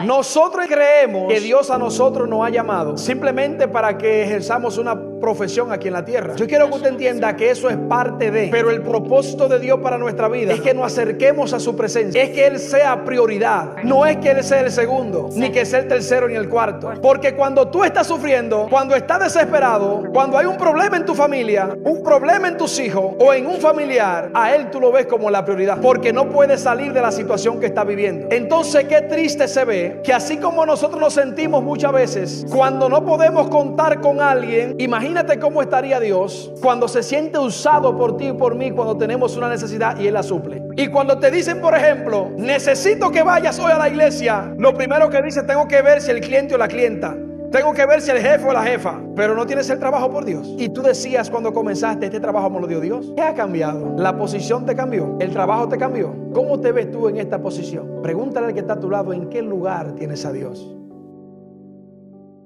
Nosotros creemos que Dios a nosotros nos ha llamado simplemente para que ejerzamos una profesión aquí en la tierra. Yo quiero que usted entienda que eso es parte de, pero el propósito de Dios para nuestra vida es que nos acerquemos a su presencia, es que Él sea prioridad, no es que Él sea el segundo, ni que sea el tercero ni el cuarto. Porque cuando tú estás sufriendo, cuando estás desesperado, cuando hay un problema en tu familia, un problema en tus hijos o en un familiar, a Él tú lo ves como la prioridad, porque no puedes salir de la situación que está viviendo. Entonces, qué triste se ve que así como nosotros nos sentimos muchas veces cuando no podemos contar con alguien, imagínate cómo estaría Dios cuando se siente usado por ti y por mí cuando tenemos una necesidad y Él la suple. Y cuando te dicen, por ejemplo, necesito que vayas hoy a la iglesia, lo primero que dice, tengo que ver si el cliente o la clienta, tengo que ver si el jefe o la jefa, pero no tienes el trabajo por Dios. Y tú decías cuando comenzaste, este trabajo me lo dio Dios. ¿Qué ha cambiado? La posición te cambió, el trabajo te cambió. ¿Cómo te ves tú en esta posición? Pregúntale al que está a tu lado, ¿en qué lugar tienes a Dios?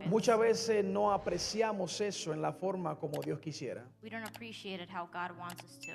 Muchas veces no apreciamos eso en la forma como Dios quisiera. We don't appreciate it how God wants us to.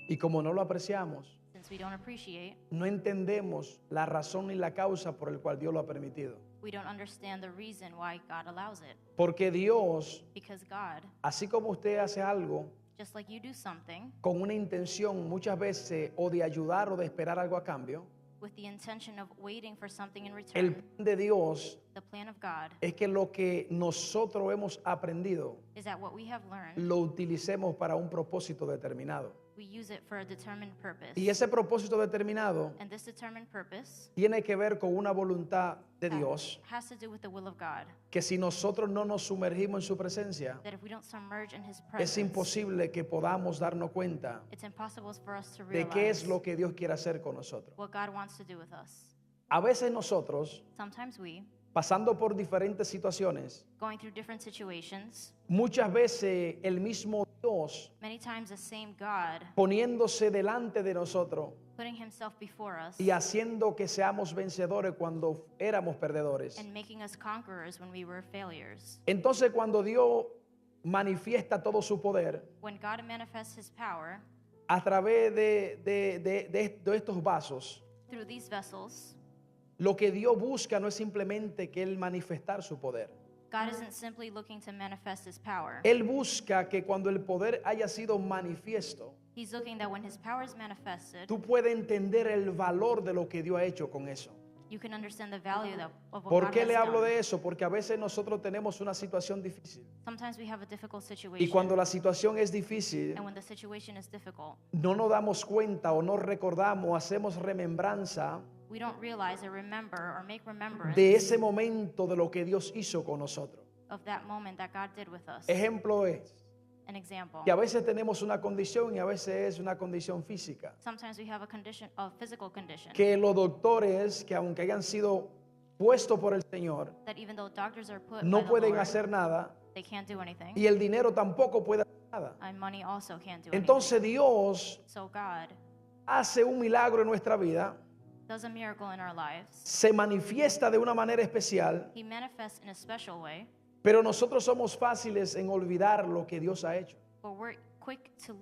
Y como no lo apreciamos, Since we don't appreciate, no entendemos la razón ni la causa por el cual Dios lo ha permitido. we don't understand the reason why God allows it. Porque Dios, Because God, así como usted hace algo just like you do something con una intención muchas veces o de ayudar o de esperar algo a cambio, with the intention of waiting for something in el return, plan de Dios the plan of God es que lo que nosotros hemos aprendido is that what we have learned, lo utilicemos para un propósito determinado. we use it for a determined purpose. Y ese propósito determinado And this determined purpose tiene que ver con una voluntad de Dios, has to do with the will of God. que si nosotros no nos sumergimos en su presencia, That if we don't submerge in His es presence, imposible que podamos darnos cuenta it's impossible for us to de qué es realize lo que Dios quiere hacer con nosotros. what God wants to do with us. A veces nosotros, Sometimes we, pasando por diferentes situaciones, going through different situations, muchas veces el mismo Dios many times the same God poniéndose delante de nosotros putting Himself before us y haciendo que seamos vencedores cuando éramos perdedores. and making us conquerors when we were failures. Entonces, cuando Dios manifiesta todo su poder When God manifests His power a través de estos vasos, through these vessels, lo que Dios busca no es simplemente que Él manifestar su poder. God isn't simply looking to manifest His power. Él busca que cuando el poder haya sido manifiesto, He's looking that when His power is manifested, tú puedes entender el valor de lo que Dios ha hecho con eso. you can understand the value of what ¿Por God qué has le hablo done. de eso? Porque a veces nosotros tenemos una situación difícil. Sometimes we have a difficult Y situation, cuando la situación es difícil, and when the situation is difficult, no nos damos cuenta o no recordamos, hacemos remembranza we don't realize or remember or make remembrance de ese momento de lo que Dios hizo con nosotros. of that moment that God did with us. Ejemplo es An example. que a veces tenemos una condición y a veces es una condición física. Sometimes we have a condition, a physical condition, Que los doctores, que aunque hayan sido puestos por el Señor, that even though doctors are put by no the pueden Lord, hacer nada they can't do anything, y el dinero tampoco puede hacer nada. and money also can't do Entonces anything. Dios So God hace un milagro en nuestra vida, does a miracle in our lives. se manifiesta de una manera especial, He manifests in a special way, pero nosotros somos fáciles en olvidar lo que Dios ha hecho. but we're quick to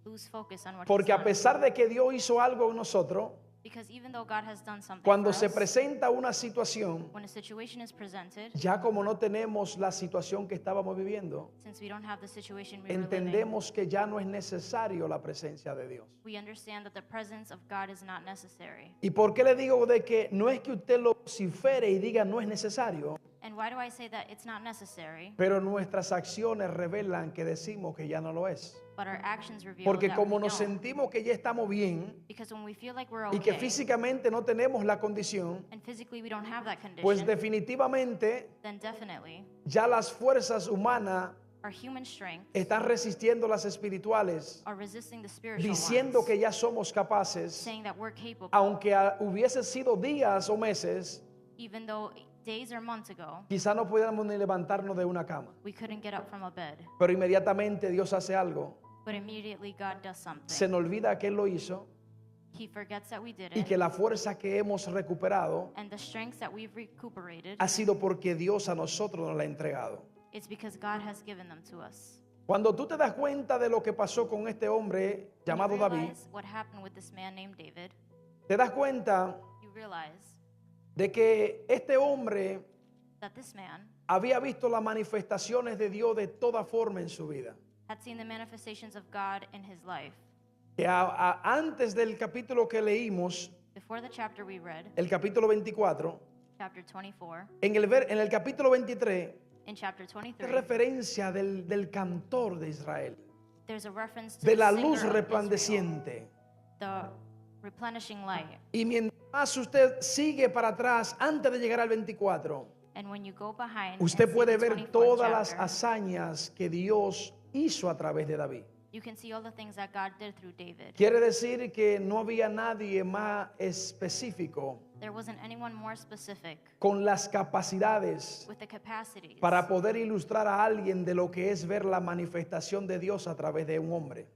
lose focus on what Porque He's a done. pesar de que Dios hizo algo en nosotros, Because even though God has done something cuando for se us, presenta una situación, when a situation is presented, ya como no tenemos la situación que estábamos viviendo, since we don't have the situation we were living, entendemos que ya no es necesario la presencia de Dios. we understand that the presence of God is not necessary. ¿Y por qué le digo de que no es que usted lo vocifere y diga no es necesario? And why do I say that it's not necessary, Pero nuestras acciones revelan que decimos que ya no lo es. but our actions reveal Porque that como we nos don't? sentimos que ya estamos bien Because when we feel like we're y que okay, físicamente no tenemos la condición, and physically we don't have that condition, pues definitivamente then definitely ya las fuerzas humanas our human strength están resistiendo las espirituales, are resisting the spiritual diciendo ones, que ya somos capaces, saying that we're capable, aunque hubiese sido días o meses, even though days or months ago quizá no pudiéramos ni levantarnos de una cama. we couldn't get up from a bed, Pero inmediatamente Dios hace algo, but immediately God does something. se nos olvida que Él lo hizo He forgets that we did y it, que la fuerza que hemos recuperado and the strengths that we've recuperated, ha sido porque Dios a nosotros nos la ha entregado. it's because God has given them to us. Cuando tú te das cuenta de lo que pasó con este hombre When llamado you David, realize what happened with this man named David, te das cuenta you realize de que este hombre that this man había visto las manifestaciones de Dios de toda forma en su vida. had seen the manifestations of God in his life. Que antes del capítulo que leímos, Before the chapter we read, el capítulo 24, chapter 24, en el capítulo 23, in chapter es 23, referencia del cantor de Israel, there's a reference to de the la singer luz of Israel, resplandeciente. the replenishing light. Y mientras más usted sigue para atrás, antes de llegar al 24, And when you go behind usted and see puede the ver 24th todas las chapter, hazañas que Dios hizo a través de David. you can see all the things that God did through David. Quiere decir que no había nadie más específico There wasn't anyone more specific con las capacidades with the capacities para poder ilustrar a alguien de lo que es ver la manifestación de Dios a través de un hombre.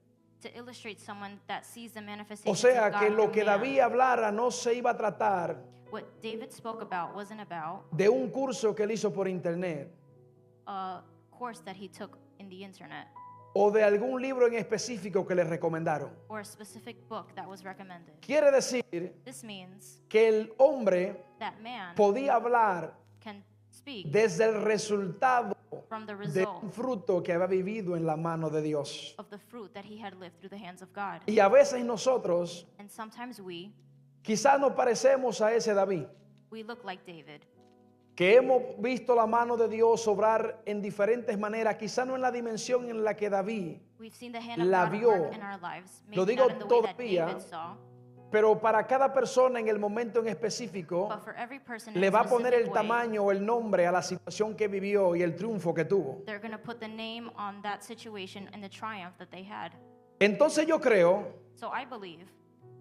to illustrate someone that sees the O manifestations sea of God que lo through que man. David hablara no se iba a tratar What David spoke about wasn't about de un curso que él hizo por internet a course that he took in the internet o de algún libro en específico que le recomendaron. or a specific book that was recommended. Quiere decir This means que el hombre that man podía hablar can speak desde el resultado from the de result un fruto que había vivido en la mano de Dios. of the fruit that he had lived through the hands of God. Y a veces nosotros And sometimes we quizás nos parecemos a ese David, look like David, que hemos visto la mano de Dios obrar en diferentes maneras, quizás no en la dimensión en la que David, we've seen the hand of la God vio. work in our lives, Lo maybe digo not in the way that todavía, David saw, pero para cada persona en el momento en específico but for every person in le a va a poner el specific way, tamaño o el nombre a la situación que vivió y el triunfo que tuvo. they're going to put the name on that situation and the triumph that they had. Entonces yo creo So I believe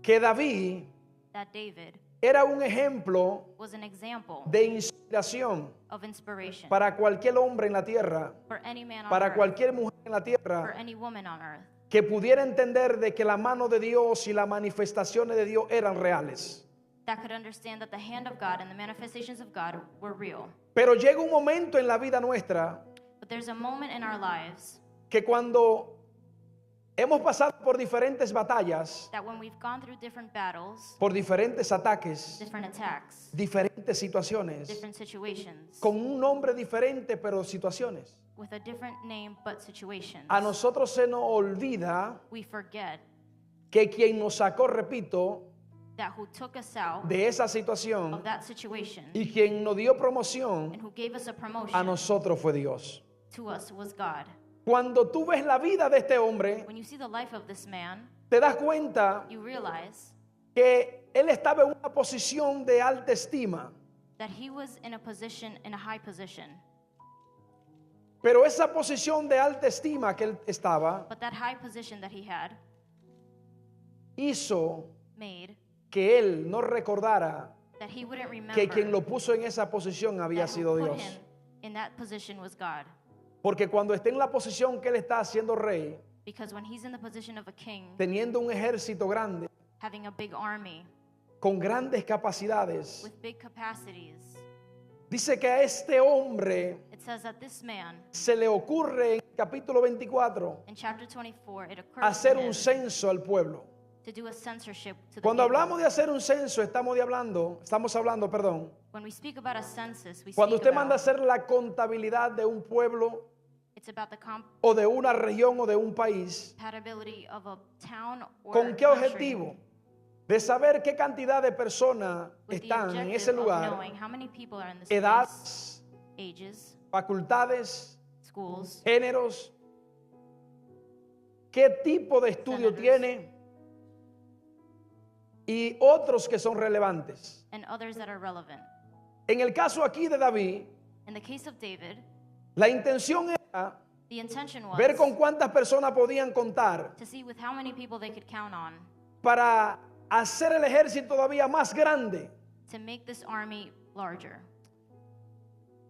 que David that David era un ejemplo was an example de inspiración of inspiration para cualquier hombre en la tierra, for any man on para earth, cualquier mujer en la for tierra, any woman on earth, que pudiera entender de que la mano de Dios y las manifestaciones de Dios eran reales. that could understand that the hand of God and the manifestations of God were real. Pero llega un momento en la vida nuestra But there's a moment in our lives que cuando hemos pasado por diferentes batallas, that when we've gone through different battles, por diferentes ataques, different attacks, diferentes situaciones, different situations, con un nombre diferente, pero situaciones. with a different name but situations, A nosotros se nos olvida we forget que quien nos sacó, repito, that who took us out de esa of situación that situation y quien nos dio promoción and who gave us a a promotion nosotros fue Dios. to us was God. Cuando tú ves la vida de este hombre, When you see the life of this man, te das cuenta you realize que él estaba en una posición de alta estima, that he was in a high position. pero esa posición de alta estima que él estaba But that high position that he had hizo made que él no recordara that he wouldn't remember que quien lo puso en esa posición había that who sido put Dios. him in that position was God. Porque cuando esté en la posición que él está siendo rey, Because when he's in the position of a king, teniendo un ejército grande, having a big army con grandes capacidades, with big capacities, dice que a este hombre it says that this man, se le ocurre en el capítulo 24 in chapter 24, it occurs hacer to him un censo al pueblo. to do a censorship to the Cuando people. hablamos de hacer un censo, estamos hablando, perdón. When we speak about a census, we Cuando speak usted manda a about, hacer la contabilidad de un pueblo it's about the o de una región o de un país, compatibility of a town or ¿con qué country, objetivo? De saber qué cantidad de personas with the están en objective ese of lugar, knowing how many people are in this place, edades, ages, facultades, schools, géneros, qué tipo de estudio Senators. tiene y otros que son relevantes. and others that are relevant. En el caso aquí de David, In the case of David, la intención era the intention was ver con cuántas personas podían contar to see with how many people they could count on para hacer el ejército todavía más grande. to make this army larger.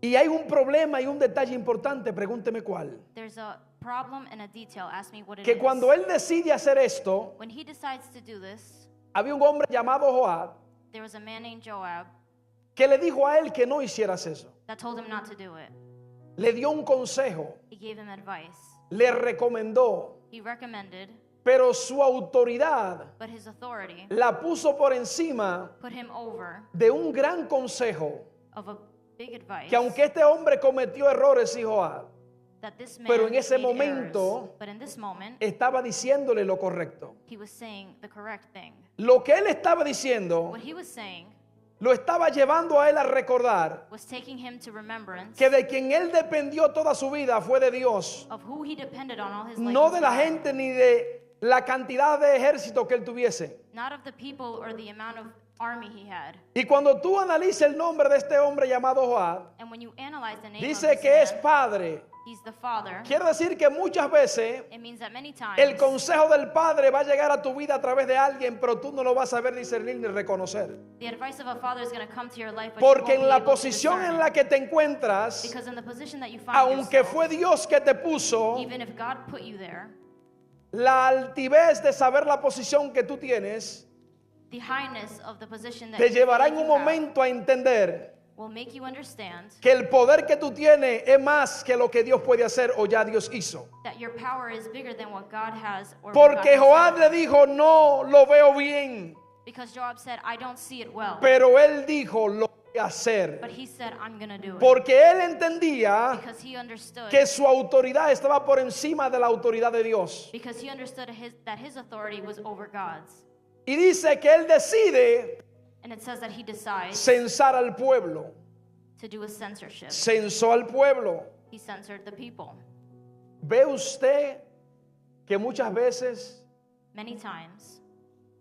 Y hay un problema y un detalle importante, pregúnteme cuál. There's a problem and a detail. Ask me what it Que is. cuando él decide hacer esto, When he decides to do this, había un hombre llamado Joab there was a man named Joab que le dijo a él que no hicieras eso. that told him not to do it. Le dio un consejo, He gave him advice. le recomendó He recommended pero su autoridad but his authority la puso por encima put him over de un gran consejo. of a big advice Que aunque este hombre cometió errores, hijo A, that this man pero en ese made momento errors, but in this moment estaba diciéndole lo correcto. he was saying the correct thing. Lo que él estaba diciendo What he was saying lo estaba llevando a él a recordar was taking him to remembrance que de quien él dependió toda su vida fue de Dios, of who he depended on all his life, no was de la God. gente ni de la cantidad de ejército que él tuviese. Not of the people or the amount of army he had. Y cuando tú analices el nombre de este hombre llamado Joab, And when you analyze the name dice of this que es man, padre. he's the father. Quiere decir que muchas veces It means that many times el consejo del padre va a llegar a tu vida a través de alguien, pero tú no lo vas a saber discernir ni reconocer. the advice of a father is going to come to your life, but Porque you won't en be la able to posición discern en it. la que te encuentras, Because in the position that you find aunque yourself, fue Dios que te puso, even if God put you there, la altivez de saber la posición que tú tienes the highness of the position that te you llevará feel en like un you have momento a entender will make you understand que el poder que tú tienes es más que lo que Dios puede hacer o ya Dios hizo. that your power is bigger than what God has or what Porque God has Joab done. le dijo, no lo veo bien, Because Joab said, I don't see it well. pero él dijo, lo voy a hacer. But he said, I'm going to do it. Porque él entendía Because he understood que su autoridad estaba por encima de la autoridad de Dios. because he understood that his authority was over God's. Y dice que él decide And it says that he decides censar al pueblo. to do a censorship. Censó al pueblo. He censored the people. ¿Ve usted que muchas veces Many times,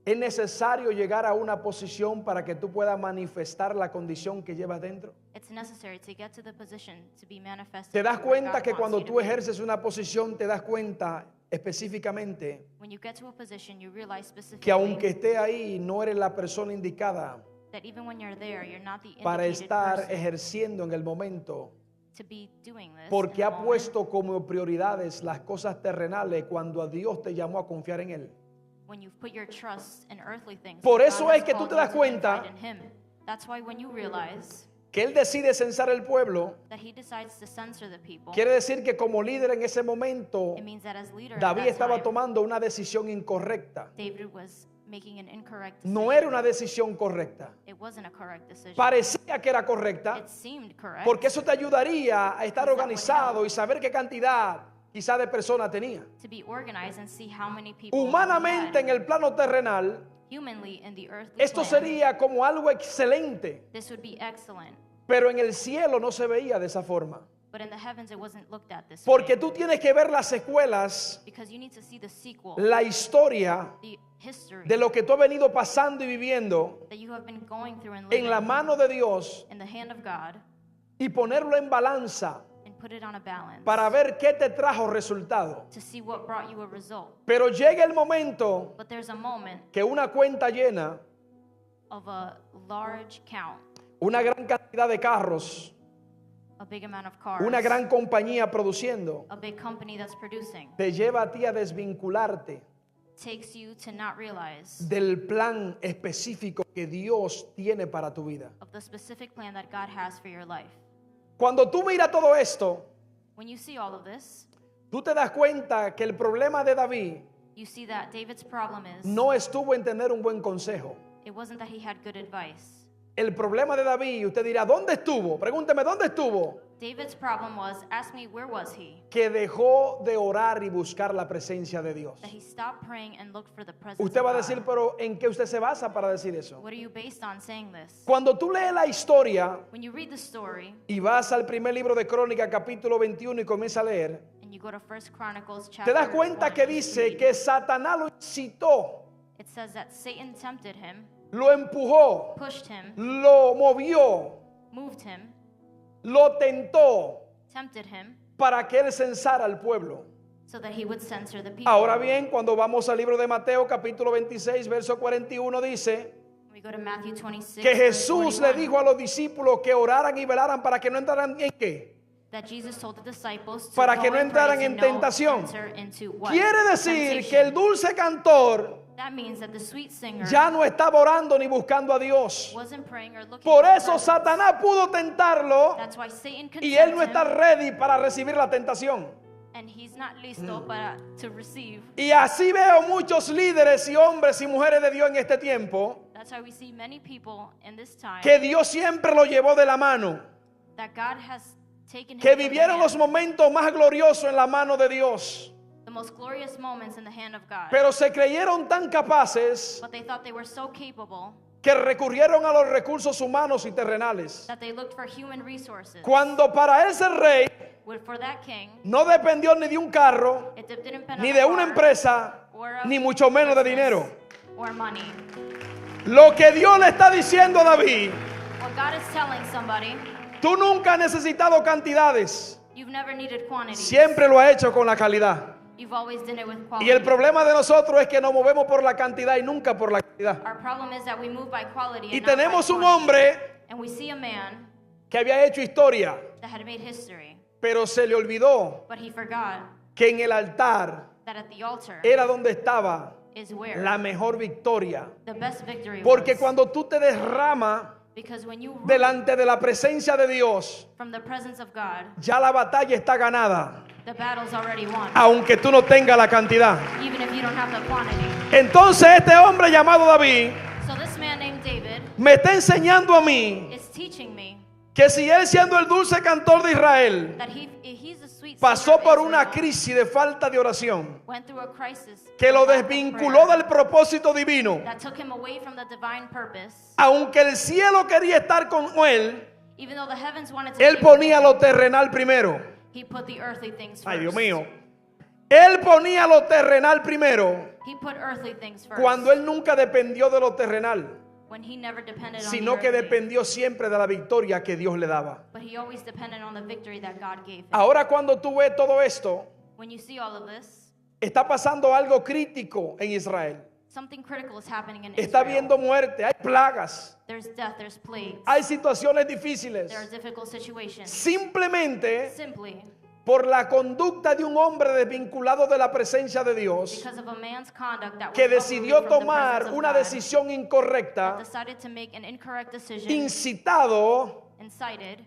es necesario llegar a una posición para que tú puedas manifestar la condición que llevas dentro? it's necessary to get to the position to be manifested. ¿Te das to where cuenta God que wants cuando you to tú be. ejerces una posición te das cuenta específicamente When you get to a position, you realize specifically que aunque esté ahí no eres la persona indicada that even when you're there, you're not the para indicated estar person ejerciendo en el momento? to be doing this. Porque in ha the moment, puesto como prioridades las cosas terrenales cuando a Dios te llamó a confiar en Él. when you've put your trust in earthly things. Por that eso God es has que tú called te you das to cuenta confide in Him. That's why when you realize Que Él decide censar el pueblo, that He decides to censor the people, quiere decir que como líder en ese momento, it means that as leader David at that estaba time, tomando una decisión incorrecta. David was making an incorrect decision. No era una decisión correcta. It wasn't a correct decision. Parecía que era correcta, It seemed correct porque eso te ayudaría a estar organizado y saber qué cantidad quizá de personas tenía. to be organized and see how many people we Humanamente had. en el plano terrenal, Humanly in the earthly esto plan, sería como algo excelente, this would be excellent. pero en el cielo no se veía de esa forma. But in the heavens it wasn't looked at this Porque way. tú tienes que ver las secuelas, Because you need to see the sequel, la historia the history de lo que tú has venido pasando y viviendo that you have been going through and living en la mano de Dios in the hand of God y ponerlo en balanza and put it on a balance para ver qué te trajo resultado. to see what brought you a result. Pero llega el momento But there's a moment que una cuenta llena, of a large count, una gran cantidad de carros, a big amount of cars, una gran compañía produciendo, a big company that's producing, te lleva a ti a desvincularte takes you to not realize del plan específico que Dios tiene para tu vida. of the specific plan that God has for your life. Cuando tú miras todo esto, When you see all of this, tú te das cuenta que el problema de David you see that David's problem is no estuvo en tener un buen consejo. it wasn't that he had good advice. El problema de David, usted dirá, ¿dónde estuvo? Pregúnteme, ¿dónde estuvo? David's problem was, ask me, where was he? Que dejó de orar y buscar la presencia de Dios. That he stopped praying and looked for the presence Usted of va a God. decir, pero ¿en qué usted se basa para decir eso? What are you based on saying this? Cuando tú lees la historia When you read the story y vas al primer libro de Crónica, capítulo 21, y comienza a leer, and you go to 1 Chronicles te chapter das cuenta 1, que dice que Satanás lo incitó, it says that Satan tempted him, lo empujó, pushed him, lo movió, moved him, lo tentó tempted him para que él censara al pueblo. so that he would censor the people. Ahora bien, cuando vamos al libro de Mateo, capítulo 26, verso 41, dice We go to Matthew 26, que verse Jesús le 41, dijo a los discípulos que oraran y velaran para que no entraran en qué. that Jesus told the disciples to Para go que no and pray entraran to en no tentación. enter into what? Quiere decir que Temptation. el dulce cantor That means that the sweet singer ya no estaba orando ni buscando a Dios. wasn't praying or looking Por for eso presence. Satanás pudo tentarlo That's why Satan could y él tempt no está him, ready para recibir la tentación. And he's not listo para to receive. Y así veo muchos líderes y hombres y mujeres de Dios en este tiempo, That's why we see many people in this time que Dios siempre lo llevó de la mano, that God has taken que him from the vivieron los hand, momentos más gloriosos en la mano de Dios, the most glorious moments in the hand of God. pero se creyeron tan capaces But they thought they were so capable que recurrieron a los recursos humanos y terrenales, that they looked for human resources. cuando para ese rey For that king, no dependió ni de un carro, it didn't depend ni on de a una car empresa, or a ni mucho menos de business dinero. or money. Lo que Dios le está diciendo a David: What God is telling somebody, tú nunca has necesitado cantidades, you've never needed quantity. siempre lo has hecho con la calidad. You've always done it with quality. Y el problema de nosotros es que nos movemos por la cantidad y nunca por la calidad. Our problem is that we move by quality Y and not by tenemos un quantity. hombre And we see a man que había hecho historia, that had made history, pero se le olvidó but he forgot que en el altar that at the altar era donde estaba is where la mejor victoria. the best victory Porque was. cuando tú te derramas Because when you rule delante de la presencia de Dios, from the presence of God, ya la batalla está ganada, the battle's already won, aunque tú no tengas la cantidad. even if you don't have the quantity. Entonces este hombre llamado David So this man named David me está enseñando a mí is teaching me que si él, siendo el dulce cantor de Israel, that he's a sweet pasó singer of por una Israel, crisis de falta de oración went through a crisis que lo of lack of desvinculó prayer del propósito divino, that took him away from the divine purpose. aunque el cielo quería estar con él, Even though the heavens wanted to él be with ponía him, lo terrenal primero. he put the earthly things first. Ay, Dios mío. Él ponía lo terrenal primero He put earthly things first. cuando él nunca dependió de lo terrenal, When he never depended on sino the que earthly, dependió siempre de la victoria que Dios le daba. but he always depended on the victory that God gave him. Ahora cuando tú ves todo esto, When you see all of this, está pasando algo crítico en Israel. something critical is happening in Está Israel. habiendo muerte, hay plagas, There's death, there's plagues, hay situaciones difíciles. there are difficult situations. Simplemente Simply por la conducta de un hombre desvinculado de la presencia de Dios, because of a man's conduct that que was decidió uprooted from the tomar presence of una God, decisión that incorrecta, decided to make an incorrect decision, incitado incited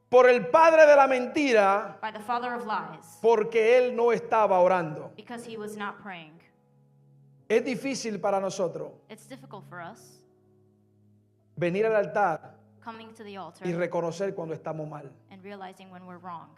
por el padre de la mentira, by the father of lies, porque él no estaba orando. because he was not praying. Es difícil para nosotros It's difficult for us venir al altar coming to the altar y reconocer cuando estamos mal. and realizing when we're wrong.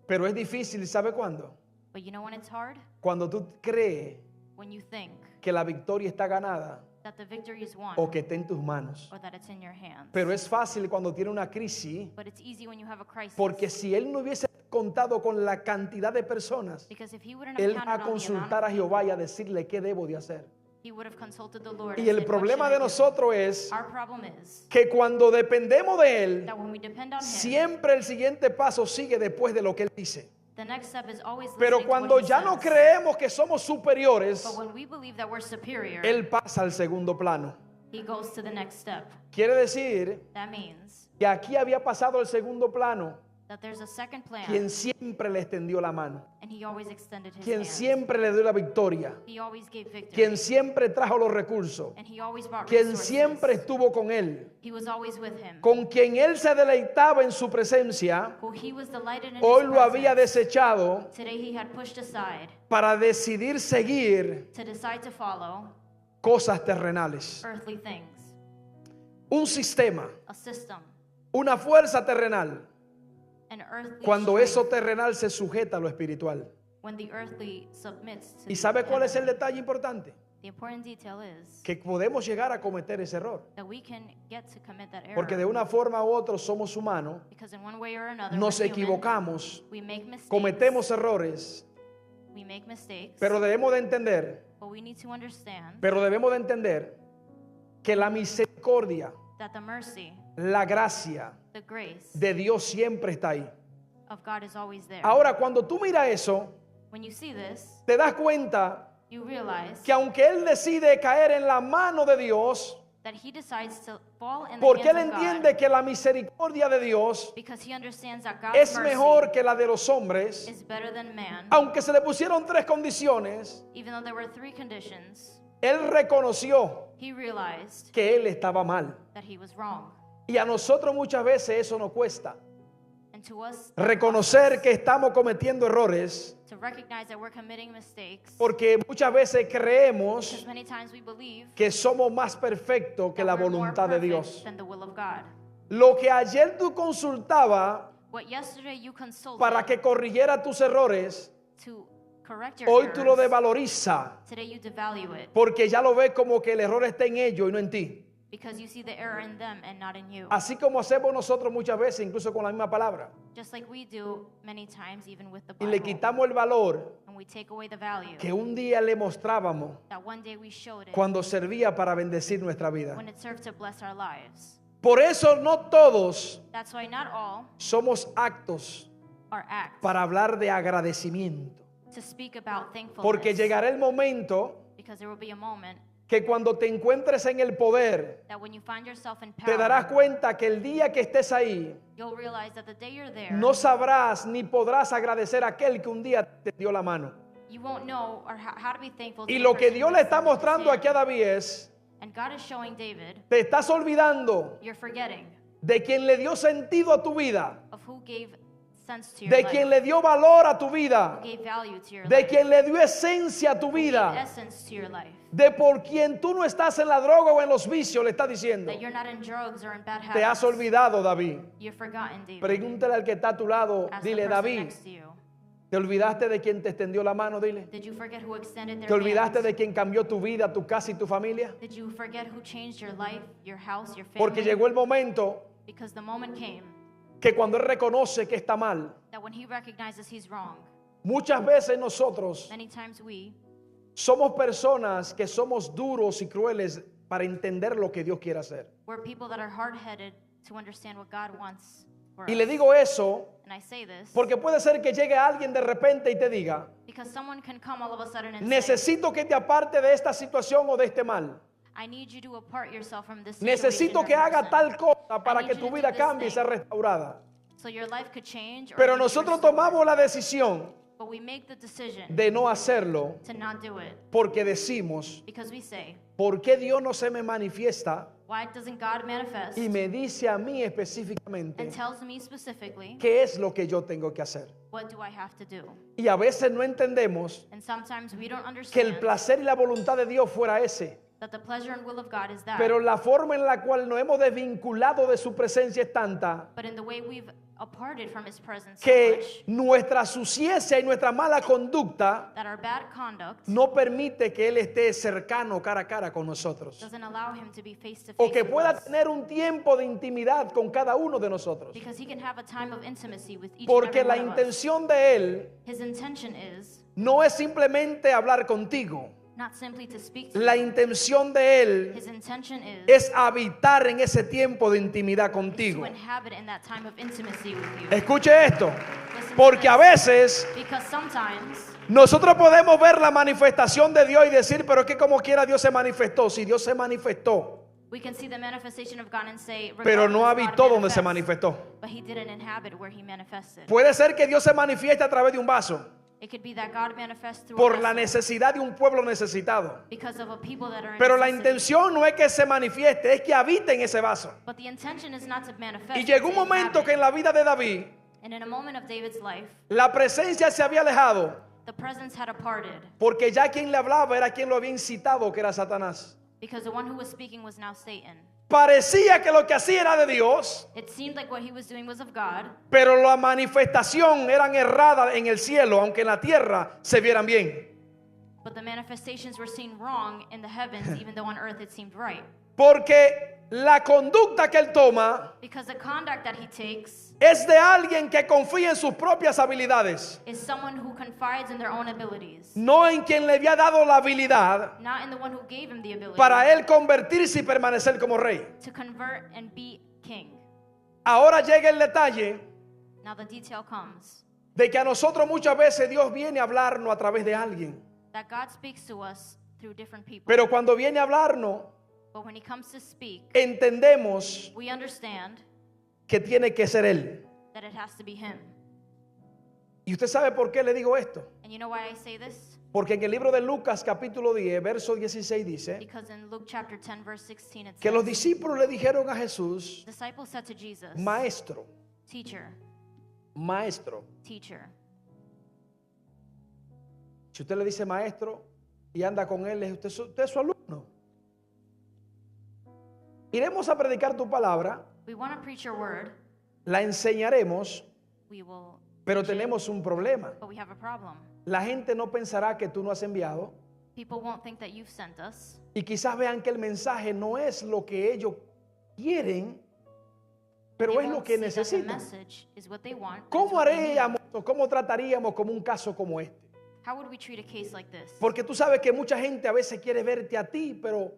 Pero es difícil, ¿sabe cuándo? But you know when it's hard? Cuando tú crees When you think que la victoria está ganada that the victory is won o que está en tus manos. or that it's in your hands. Pero es fácil cuando tiene una crisis, But it's easy when you have a crisis. porque si él no hubiese contado con la cantidad de personas, Because if he wouldn't have él va a counted on the consultar amount a Jehová y a decirle qué debo de hacer. he would have consulted the Lord. Y and el said, "What problema should de I do?" nosotros es Our problem is que cuando dependemos de él, that when we depend on him, siempre el siguiente paso sigue después de lo que él dice. the next step is always Pero listening to cuando what he ya no says. creemos que somos superiores, But when we believe that we're superior, él pasa al segundo plano. he goes to the next step. Quiere decir That means que aquí había pasado el segundo plano that there's a second plan, quien siempre le extendió la mano, and he always extended his quien hand. siempre le dio la victoria, He always gave victory, quien siempre trajo los recursos, and he always brought quien resources. siempre estuvo con él, He was always with him. con quien él se deleitaba en su presencia. Who he was delighted in Hoy his lo había presence. desechado Today he had pushed aside para decidir seguir to decide to follow cosas terrenales. earthly things, Un sistema, a system, una fuerza terrenal, an earthly cuando strength, eso terrenal se sujeta a lo espiritual. when the earthly submits to ¿Y the sabe cuál es el heavenly. detalle importante? The important detail is Que podemos llegar a cometer ese error. that we can get to commit that error, Porque de una forma u otra somos humanos, because in one way or another nos we're human, equivocamos, we make mistakes, cometemos errores, we make mistakes, pero debemos de entender, but we need to understand que la misericordia, that the mercy, la gracia the grace de Dios siempre está ahí. of God is always there. Ahora, cuando tú miras eso, When you see this, te das cuenta you realize que aunque él decide caer en la mano de Dios, that he decides to fall in the porque él hands of entiende God, que la misericordia de Dios because he understands that God's es mercy mejor que la de los hombres, is better than man. aunque se le pusieron 3 condiciones, Even though there were 3 conditions, él reconoció he realized que él estaba mal. that he was wrong. Y a nosotros muchas veces eso nos cuesta. And to us, reconocer que estamos cometiendo errores, to recognize that we're committing mistakes. porque muchas veces Because creemos many times we believe que somos más perfectos que that la we're more voluntad de perfect Dios. than the will of God. Lo que ayer tú consultabas What yesterday you consulted para que corrigiera tus errores, to correct your hoy tú lo errors, devaloriza, today you devalue it porque ya lo ves como que el error está en ellos y no en ti. because you see the error in them and not in you. Así como hacemos nosotros muchas veces, incluso con la misma palabra. Just like we do many times even with the Y le Bible. quitamos el valor And we take away the value que un día le mostrábamos that one day we showed it cuando servía para bendecir nuestra vida. when it served to bless our lives. Por eso no todos That's why not all somos actos are acts para hablar de agradecimiento. to speak about thankfulness. Porque llegará el momento Because there will be a moment que cuando te encuentres en el poder, that when you find yourself in te power, darás cuenta que el día que estés ahí, you'll realize that the day you're there, no sabrás ni podrás agradecer a aquel que un día te dio la mano. you won't know or how to be thankful to Y the lo que person Dios who le está extended his mostrando aquí a hand. David es, And God is showing David, te estás olvidando you're forgetting de quien le dio sentido a tu vida, of who gave sense to your de life, quien le dio valor a tu vida, who gave value to your de life, quien le dio esencia a tu who gave vida, essence to your life, de por quien tú no estás en la droga o en los vicios, le está diciendo. that you're not in drugs or in bad Te has habits. olvidado, David. You've forgotten, David. Pregúntale al que está a tu lado, Ask the dile, person David, next to you, ¿te olvidaste de quien te extendió la mano? Dile. did you forget who extended their ¿Te olvidaste hands? de quien cambió tu vida, tu casa y tu familia? Did you forget who changed your life, your house, your family? Porque llegó el momento Because the moment came que cuando Él reconoce que está mal, that when he recognizes he's wrong, muchas veces nosotros many times we somos personas que somos duros y crueles para entender lo que Dios quiere hacer. we're people that are hard-headed to understand what God wants for Y us. le digo eso And I say this porque puede ser que llegue alguien de repente y te diga, because someone can come all of a sudden and say, necesito que te aparte de esta situación o de este mal. I need you to apart yourself from this situation Necesito or que haga person, tal cosa para I que need tu you to vida do this cambie y sea thing. restaurada. so your life could change or Pero it could be nosotros restored. tomamos la decisión But we make the decision de no hacerlo to not do it porque decimos, because we say, ¿por qué Dios no se me manifiesta why doesn't God manifest y me dice a mí and específicamente tells me specifically qué es lo que yo tengo que hacer? what do I have to do? Y a veces no entendemos And sometimes we don't que el understand placer y la voluntad de Dios fuera ese. that the pleasure and will of God is that. Pero la forma en la cual nos hemos desvinculado de su presencia es tanta But in the way we've aparted from his presence so que much nuestra suciedad y nuestra mala conducta that our bad conduct no permite que Él esté cercano cara a cara con nosotros. doesn't allow him to be face to O face que with pueda us. tener un tiempo de intimidad con cada uno de nosotros. Because he can have a time of intimacy with each Porque and la every one of us. intención de Él His intention is no es simplemente hablar contigo. not simply to speak to La you. intención de Él His intention is es habitar en ese tiempo de intimidad to contigo. inhabit in that time of intimacy with you. Escuche esto. Listen to Porque a this. veces Because sometimes nosotros podemos ver la manifestación de Dios y decir, pero es que como quiera Dios se manifestó. Si Dios se manifestó, we can see the manifestation of God and say, pero no regardless, habitó God donde se manifests, manifestó. but he didn't inhabit where he manifested. Puede ser que Dios se manifieste a través de un vaso, It could be that God manifests through por a la vessel necesidad de un pueblo necesitado. because of a people that are in Pero la necessity. intención no es que se manifieste, es que habite en ese vaso. But the intention is not to manifest. Y llegó un to momento inhabit. que en la vida de David, And in a moment of David's life, la presencia se había alejado, the presence had departed porque ya quien le hablaba era quien lo había incitado, que era Satanás. because the one who was speaking was now Satan. Parecía que lo que hacía era de Dios, It seemed like what he was doing was of God, pero la manifestación eran erradas en el cielo, aunque en la tierra se vieran bien. but the manifestations were seen wrong in the heavens, even though on earth it seemed right. Porque la conducta que él toma Because the conduct that he takes es de alguien que confía en sus propias habilidades, is someone who confides in their own abilities, no en quien le había dado la habilidad not in the one who gave him the ability para él convertirse y permanecer como rey. to convert and be king. Ahora llega el detalle Now the detail comes de que a nosotros muchas veces Dios viene a hablarnos a través de alguien. that God speaks to us through different people. Pero cuando viene a hablarnos, But when he comes to speak, entendemos we understand que tiene que ser Él. that it has to be him. ¿Y usted sabe por qué le digo esto? And you know why I say this? Porque en el libro de Lucas capítulo 10, verso 16 dice Because in Luke chapter 10 verse 16 it que los says, discípulos le dijeron a Jesús, disciples said to Jesus, Maestro, Teacher, maestro. teacher. Si usted le dice maestro y anda con él, usted es su alumno. Iremos a predicar tu palabra, We want to preach your word. la enseñaremos, We will, pero tenemos un problema. but we have a problem. La gente no pensará que tú no has enviado People won't think that you've sent us. y quizás vean que el mensaje no es lo que ellos quieren, pero They es lo won't que see that the necesitan. message is what they want. and ¿Cómo it's what they need. haríamos o cómo trataríamos como un caso como este? How would we treat a case like this? Porque tú sabes que mucha gente a veces quiere verte a ti, pero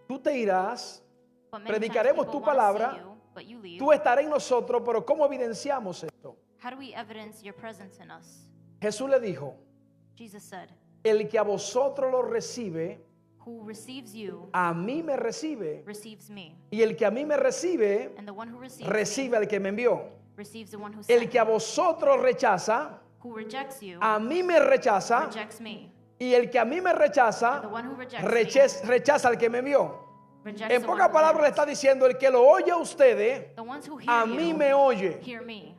tú te irás, But many times predicaremos people tu wanna palabra, see you, but you leave. tú estarás en nosotros, pero ¿cómo evidenciamos esto? How do we evidence your presence in us? Jesús le dijo, Jesus said, el que a vosotros lo recibe, who receives you a mí me recibe, receives me, y el que a mí me recibe, and the one who receives recibe me al que me envió. receives the one who El sent que a me. vosotros rechaza, Who rejects you a mí me rechaza, rejects me, y el que a mí me and rechaza, the one who rejects rechaza al que me envió. me rejects En the pocas one who palabras le sent. está diciendo, el que lo oye a ustedes, The ones who hear a you mí me oye. hear me,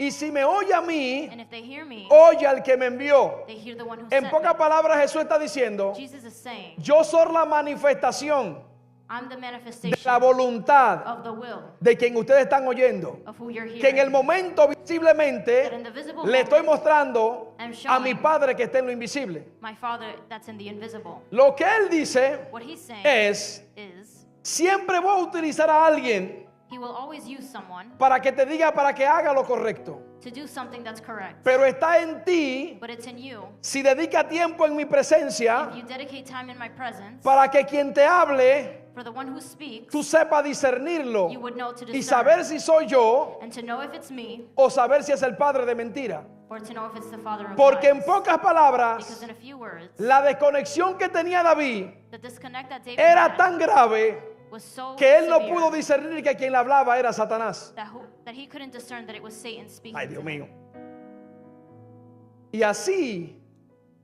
Y si me oye a mí, and if they hear me, oye al que me envió. they hear the one who En sent pocas me. palabras Jesús está diciendo, Jesus is saying, yo soy la manifestación I'm the de manifestation la voluntad of the will de quien ustedes están oyendo. of who you're Que en el hearing. momento That visiblemente in the visible le estoy moment, mostrando I'm a mi showing Padre que está en lo invisible. my Father that's in the invisible. Lo que Él dice What he's saying es, is, siempre voy a utilizar a alguien he will always use someone para que te diga, para que haga lo correcto. to do something that's correct. Pero está en ti, But it's in you. si dedica tiempo en mi presencia, If you dedicate time in my presence, para que quien te hable, for the one who speaks, tú sepas discernirlo you would know to y discern. saber si soy yo And to know if it's me, o saber si es el padre de mentira. or to know if it's the Father of Porque en lies. pocas Because palabras, in a few words, la desconexión que tenía David the disconnect that David era had tan grave was so que él no severe pudo discernir que quien le hablaba era Satanás. that he couldn't discern that it was Satan speaking Ay, to Dios him. mío. Y así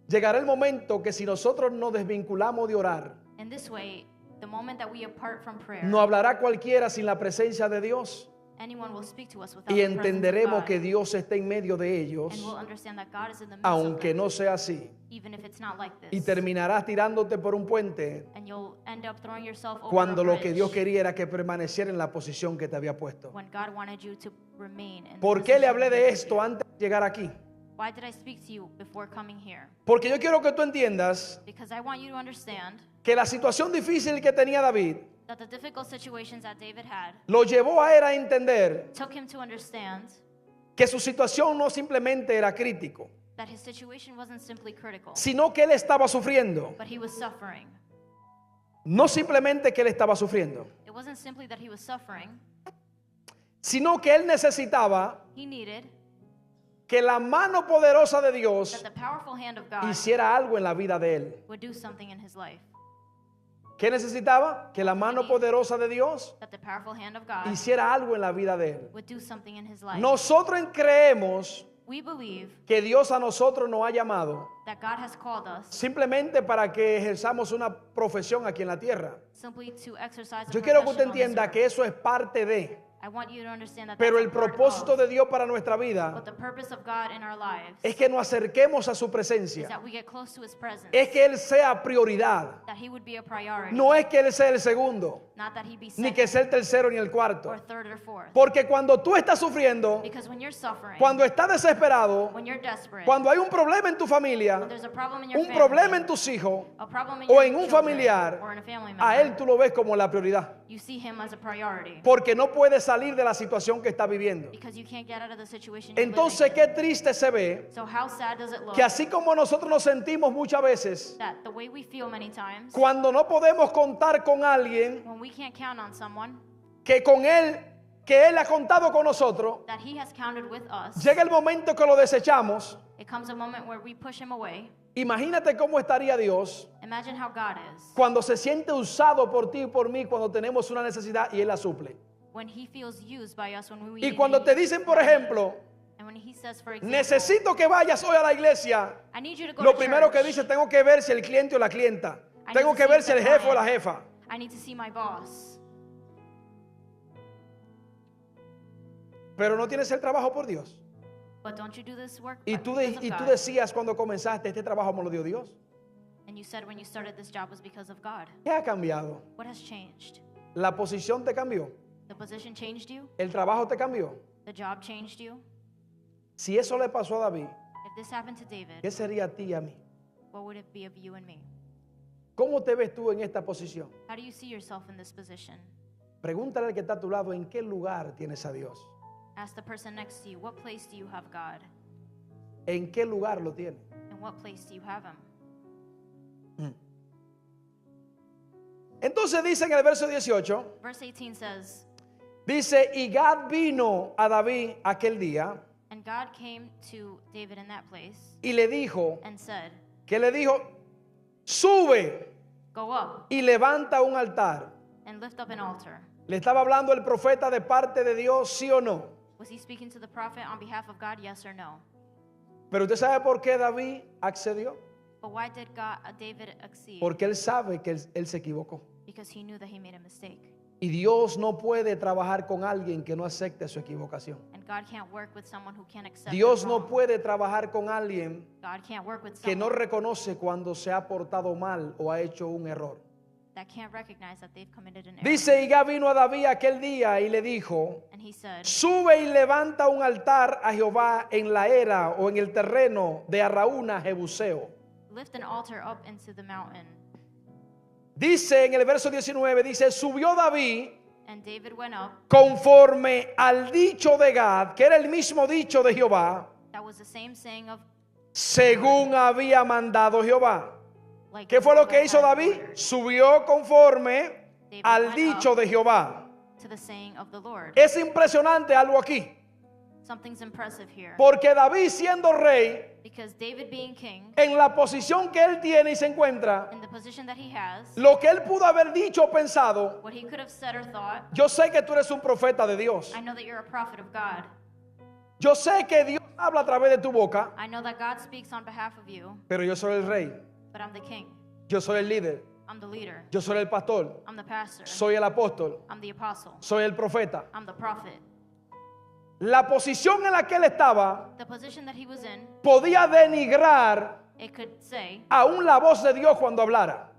llegará el momento que si nosotros nos desvinculamos de orar, In this way, the moment that we apart from prayer, no hablará cualquiera sin la presencia de Dios anyone will speak to us without y the presence of entenderemos God, que Dios está en medio de and ellos, we'll understand that God is in the midst aunque of them, no sea así. even if it's not like Y this. terminarás tirándote por un puente And you'll end up throwing yourself over cuando a lo que bridge Dios quería era que permaneciera en la posición que te había puesto. when God wanted you to remain in the ¿Por qué le position hablé that de He esto put you. antes de llegar aquí? Why did I speak to you before coming here? Porque yo quiero que tú entiendas Because I want you to understand que la situación difícil que tenía David that the difficult situations that David had lo llevó a él a entender took him to understand que su situación no simplemente era crítico, that his situation wasn't simply critical, sino que él estaba sufriendo. but he was suffering. No simplemente que él estaba sufriendo, It wasn't simply that he was suffering, sino que él necesitaba he needed que la mano poderosa de that Dios the powerful hand of God hiciera algo en la vida de él. would do something in his life. ¿Qué necesitaba? Que la mano poderosa de Dios That the powerful hand of God hiciera algo en la vida de él. would do something in his life. Nosotros creemos We believe que Dios a nosotros nos ha llamado that God has called us simplemente para que ejerzamos una profesión aquí en la tierra. simply to exercise a Yo quiero que usted profession on this entienda earth. que eso es parte de, I want you to understand that pero that's el a part propósito of, de Dios para nuestra vida but the purpose of God in our lives es que nos acerquemos a su is presencia, that we get close to His presence, es que Él sea prioridad, that He would be a priority, no es que Él sea el segundo, not that He be ni second que sea el tercero ni el cuarto. or third or fourth. Porque cuando tú estás sufriendo, Because when you're suffering, cuando estás desesperado, when you're desperate, cuando hay un problema en tu when familia, there's a problem in your un family, problema en tus hijos a problem in o your en un children, familiar, or in a family member, a Él tú lo ves como la prioridad. you see Him as a priority Porque no puede salir de la situación que está viviendo. because you can't get out of the situation you're Entonces, living qué triste se ve in. So how sad does it look que así como nosotros nos sentimos muchas veces that the way we feel many times cuando no podemos contar con alguien when we can't count on someone que Él ha contado con nosotros, that He has counted with us, llega el momento que lo desechamos. it comes a moment where we push Him away. Imagínate cómo estaría Dios Imagine how God is cuando se siente usado por ti y por mí cuando tenemos una necesidad y Él la suple. when He feels used by us when we Y need cuando Him. te dicen, por ejemplo, And when He says, for example, necesito que vayas hoy a la iglesia, I need you to go lo to primero que church. dice, tengo que ver si el cliente o la clienta, I tengo need to que see ver if si the el jefe o la client- jefa. I need to see my boss. Pero no tienes el trabajo por Dios. But don't you do this work Y tú because of tú God? decías cuando comenzaste, este trabajo me lo dio Dios. And you said when you started this job was because of God. ¿Qué ha cambiado? What has changed? La posición te cambió. The position changed you? El trabajo te cambió. The job changed you? Si eso le pasó a David, If this happened to David, ¿qué sería a ti y a mí? what would it be of you and me? ¿Cómo te ves tú en esta posición? How do you see yourself in this position? Pregúntale al que está a tu lado, ¿en qué lugar tienes a Dios? Ask the person next to you, what place do you have God? ¿En qué lugar lo tienes? In what place do you have Him? Entonces dice en el verso 18, Verse 18 says, dice, y Gad vino a David aquel día and God came to David in that place y le dijo, and said, que le dijo, sube go up y levanta un altar. and lift up an altar. ¿Le estaba hablando el profeta de parte de Dios, sí o no? Was he speaking to the prophet on behalf of God, yes or no? Pero usted sabe por qué David accedió. But why did David accede? Porque él sabe que él se equivocó. Because he knew that he made a mistake. Y Dios no puede trabajar con alguien que no acepte su equivocación. And God can't work with someone who can't accept Dios their no wrong. puede trabajar con alguien God can't work with que no someone reconoce cuando se ha portado mal o ha hecho un error. that can't recognize that they've committed an error. Dice, y Gad vino a David aquel día y le dijo, And he said, sube y levanta un altar a Jehová en la era o en el terreno de Araúna Jebuseo. lift an altar up into the mountain. Dice en el verso 19, dice, subió David And David went up. conforme al dicho de Gad, que era el mismo dicho de Jehová, That was the same saying of según había mandado Jehová. like ¿Qué fue lo God que hizo had David? ordered, Subió conforme David al went dicho up de Jehová. to the saying of the Lord. Es impresionante algo aquí, Something's impressive here. porque David siendo rey, Because David being king, en la posición que él tiene y se encuentra, in the position that he has, lo que él pudo haber dicho o pensado, what he could have said or thought, yo sé que tú eres un profeta de Dios. I know that you're a prophet of God. Yo sé que Dios habla a través de tu boca, I know that God speaks on behalf of you, pero yo soy el rey, but I'm the king. yo soy el líder, I'm the leader. yo soy el pastor, I'm the pastor. soy el apóstol, I'm the apostle. soy el profeta. I'm the prophet. La posición en la que él estaba The position that he was in, podía denigrar it could say aún la voz de Dios cuando hablara.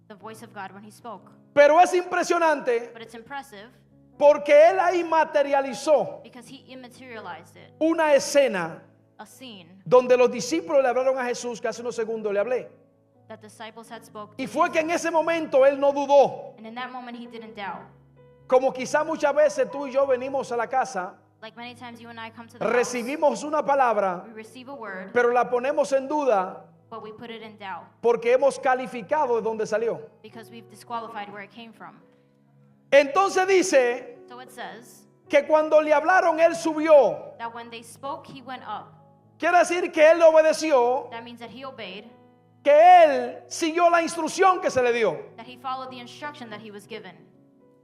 the voice of God when he spoke. Pero es impresionante But it's impressive porque él ahí materializó because he immaterialized it. una escena A scene donde los discípulos le hablaron a Jesús, que hace unos segundos le hablé. that disciples had spoke Y to fue que en Jesus. ese momento él no dudó. And in that moment he didn't doubt. Como quizá muchas veces tú y yo venimos a la casa, Like many times you and I come to the house, recibimos una palabra, we receive a word, pero la ponemos en duda but we put it in doubt porque hemos calificado de dónde salió. because we've disqualified where it came from. Entonces dice So it says que cuando le hablaron, él subió. that when they spoke, he went up. Quiere decir que él obedeció, That means that he obeyed, que él siguió la instrucción que se le dio. that he followed the instruction that he was given.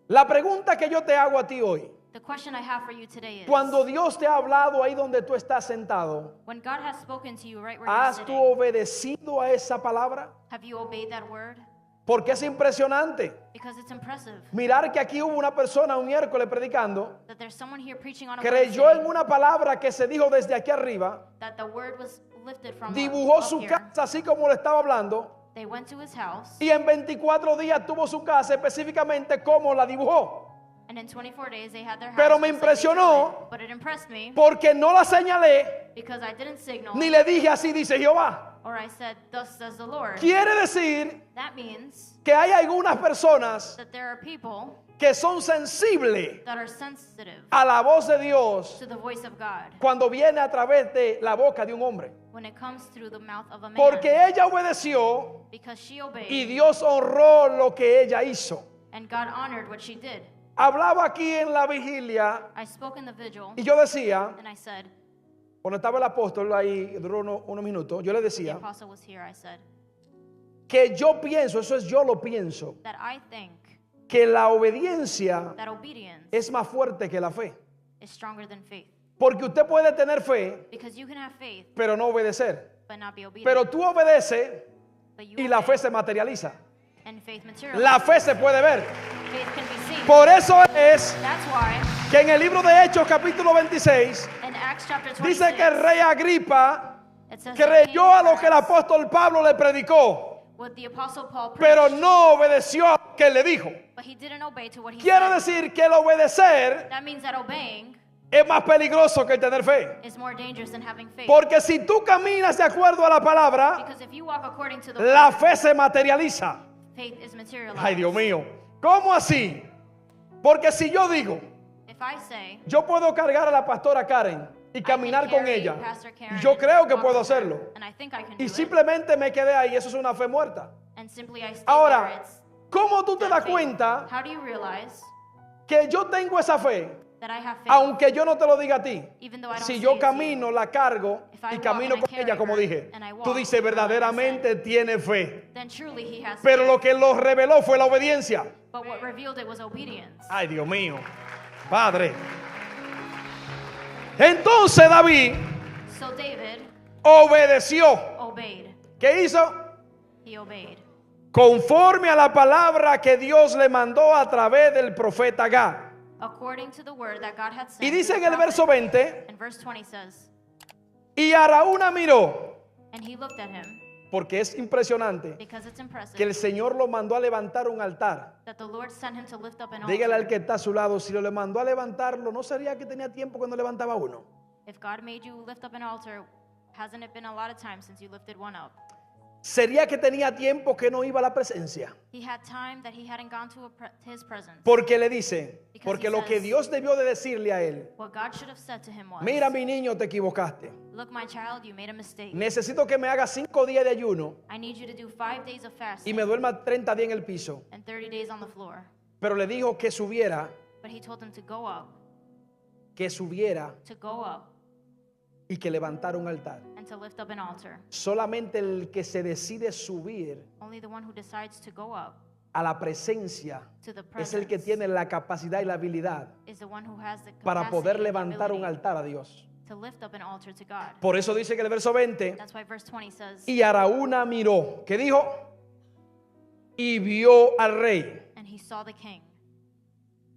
La pregunta que yo te hago a ti hoy, The question I have for you today is, cuando Dios te ha hablado ahí donde tú estás sentado, when God has spoken to you right where you're ¿has tú sitting, obedecido a esa palabra? have you obeyed that word? Porque es impresionante Because it's impressive mirar que aquí hubo una persona un miércoles predicando, that there's someone here preaching on a creyó Wednesday, en una palabra que se dijo desde aquí arriba, that the word was lifted from dibujó up su here. casa así como le estaba hablando, They went to his house, y en 24 días tuvo su casa específicamente como la dibujó. and in 24 days they had their house. Pero me just like they impresionó drew it. But it impressed me Porque no la señalé because I didn't signal ni le dije así dice Jehová. or I said, thus says the Lord. Quiere decir That means que hay algunas personas that there are people que son sensibles that are sensitive a la voz de Dios to the voice of God cuando viene a través de la boca de un hombre. when it comes through the mouth of a man. Porque ella obedeció Because she obeyed y Dios honró lo que ella hizo. and God honored what she did. Hablaba aquí en la vigilia I spoke in the vigil y yo decía, and I said, cuando estaba el apóstol ahí, duró unos minutos, yo le the decía apostle was here, I said, que yo pienso, eso es yo lo pienso, that I think que la obediencia that obedience es más fuerte que la fe. is stronger than faith. Porque usted puede tener fe, Because you can have faith pero no obedecer. but not be obedient. Pero tú obedeces But you y la obey, fe se materializa. and faith materializes. La fe se puede ver. Faith can be seen. Por eso es That's why que en el libro de Hechos capítulo 26 In Acts chapter 26, dice que el rey Agripa it says that creyó King a lo que el Agrippa, apóstol Pablo le predicó, what the apostle Paul preached, pero no obedeció a lo que él le dijo. but he didn't obey to what he Quiere said. decir que el obedecer That means that obeying es más peligroso que el tener fe. is more dangerous than having faith. Porque si tú caminas de acuerdo a la palabra, Because if you walk according to the la word, fe se materializa. faith is materialized. Ay, Dios mío. ¿Cómo así? Porque si yo digo, If I say, yo puedo cargar a la pastora Karen y I caminar can con carry ella, Pastor Karen yo creo que and puedo walk with her, hacerlo. and I think I can Y do it, simplemente me quedé ahí, eso es una fe muerta. and simply I stay there, Ahora, it's ¿cómo tú te dead das faith. cuenta How do you realize que yo tengo esa fe, that I have faith, aunque yo no te lo diga a ti? even though I don't Si say yo it to you? camino, la cargo If I y walk camino and I con carry ella, como her, dije, and I walk tú dices with her, like I verdaderamente tiene fe. Then truly he has Pero faith. lo que lo reveló fue la obediencia. But what revealed it was obedience. Ay, Dios mío, Padre. Entonces David So David obedeció. obeyed. ¿Qué hizo? He obeyed. Conforme a la palabra que Dios le mandó a través del profeta Gad. According to the word that God had sent. Y dice to en the el prophet. verso 20, And verse 20 says, y Araúna miró, and he looked at him, porque es impresionante because it's impressive que el Señor lo mandó a levantar un altar. that the Lord sent him to lift up an Dígale al altar. que está a su lado, si lo le mandó a levantarlo, ¿no sería que tenía tiempo cuando levantaba uno? If God made you lift up an altar, hasn't it been a lot of time since you lifted one up? Sería que tenía tiempo que no iba a la presencia. He had time that he hadn't gone to his presence. Porque le dice, Because porque he lo que says- Dios debió de decirle a él, What God should have said to him was, mira mi niño, te equivocaste. look, my child, you made a mistake. Necesito que me hagas 5 días de ayuno I need you to do 5 days of y fasting me duerma 30 días en el piso. and 30 days on the floor. Pero le dijo que subiera, But he told him to go up, y que levantara un altar. and to lift up an altar. Solamente el que se decide subir Only the one who decides to go up a la presencia to the es el que presence tiene la capacidad y la habilidad is the one who has the para capacity poder and the levantar un ability altar a Dios. to lift up an altar to God. Por eso dice que el verso 20, That's why verse 20 says, y Araúna miró, ¿qué dijo? Y vio al rey and he saw the king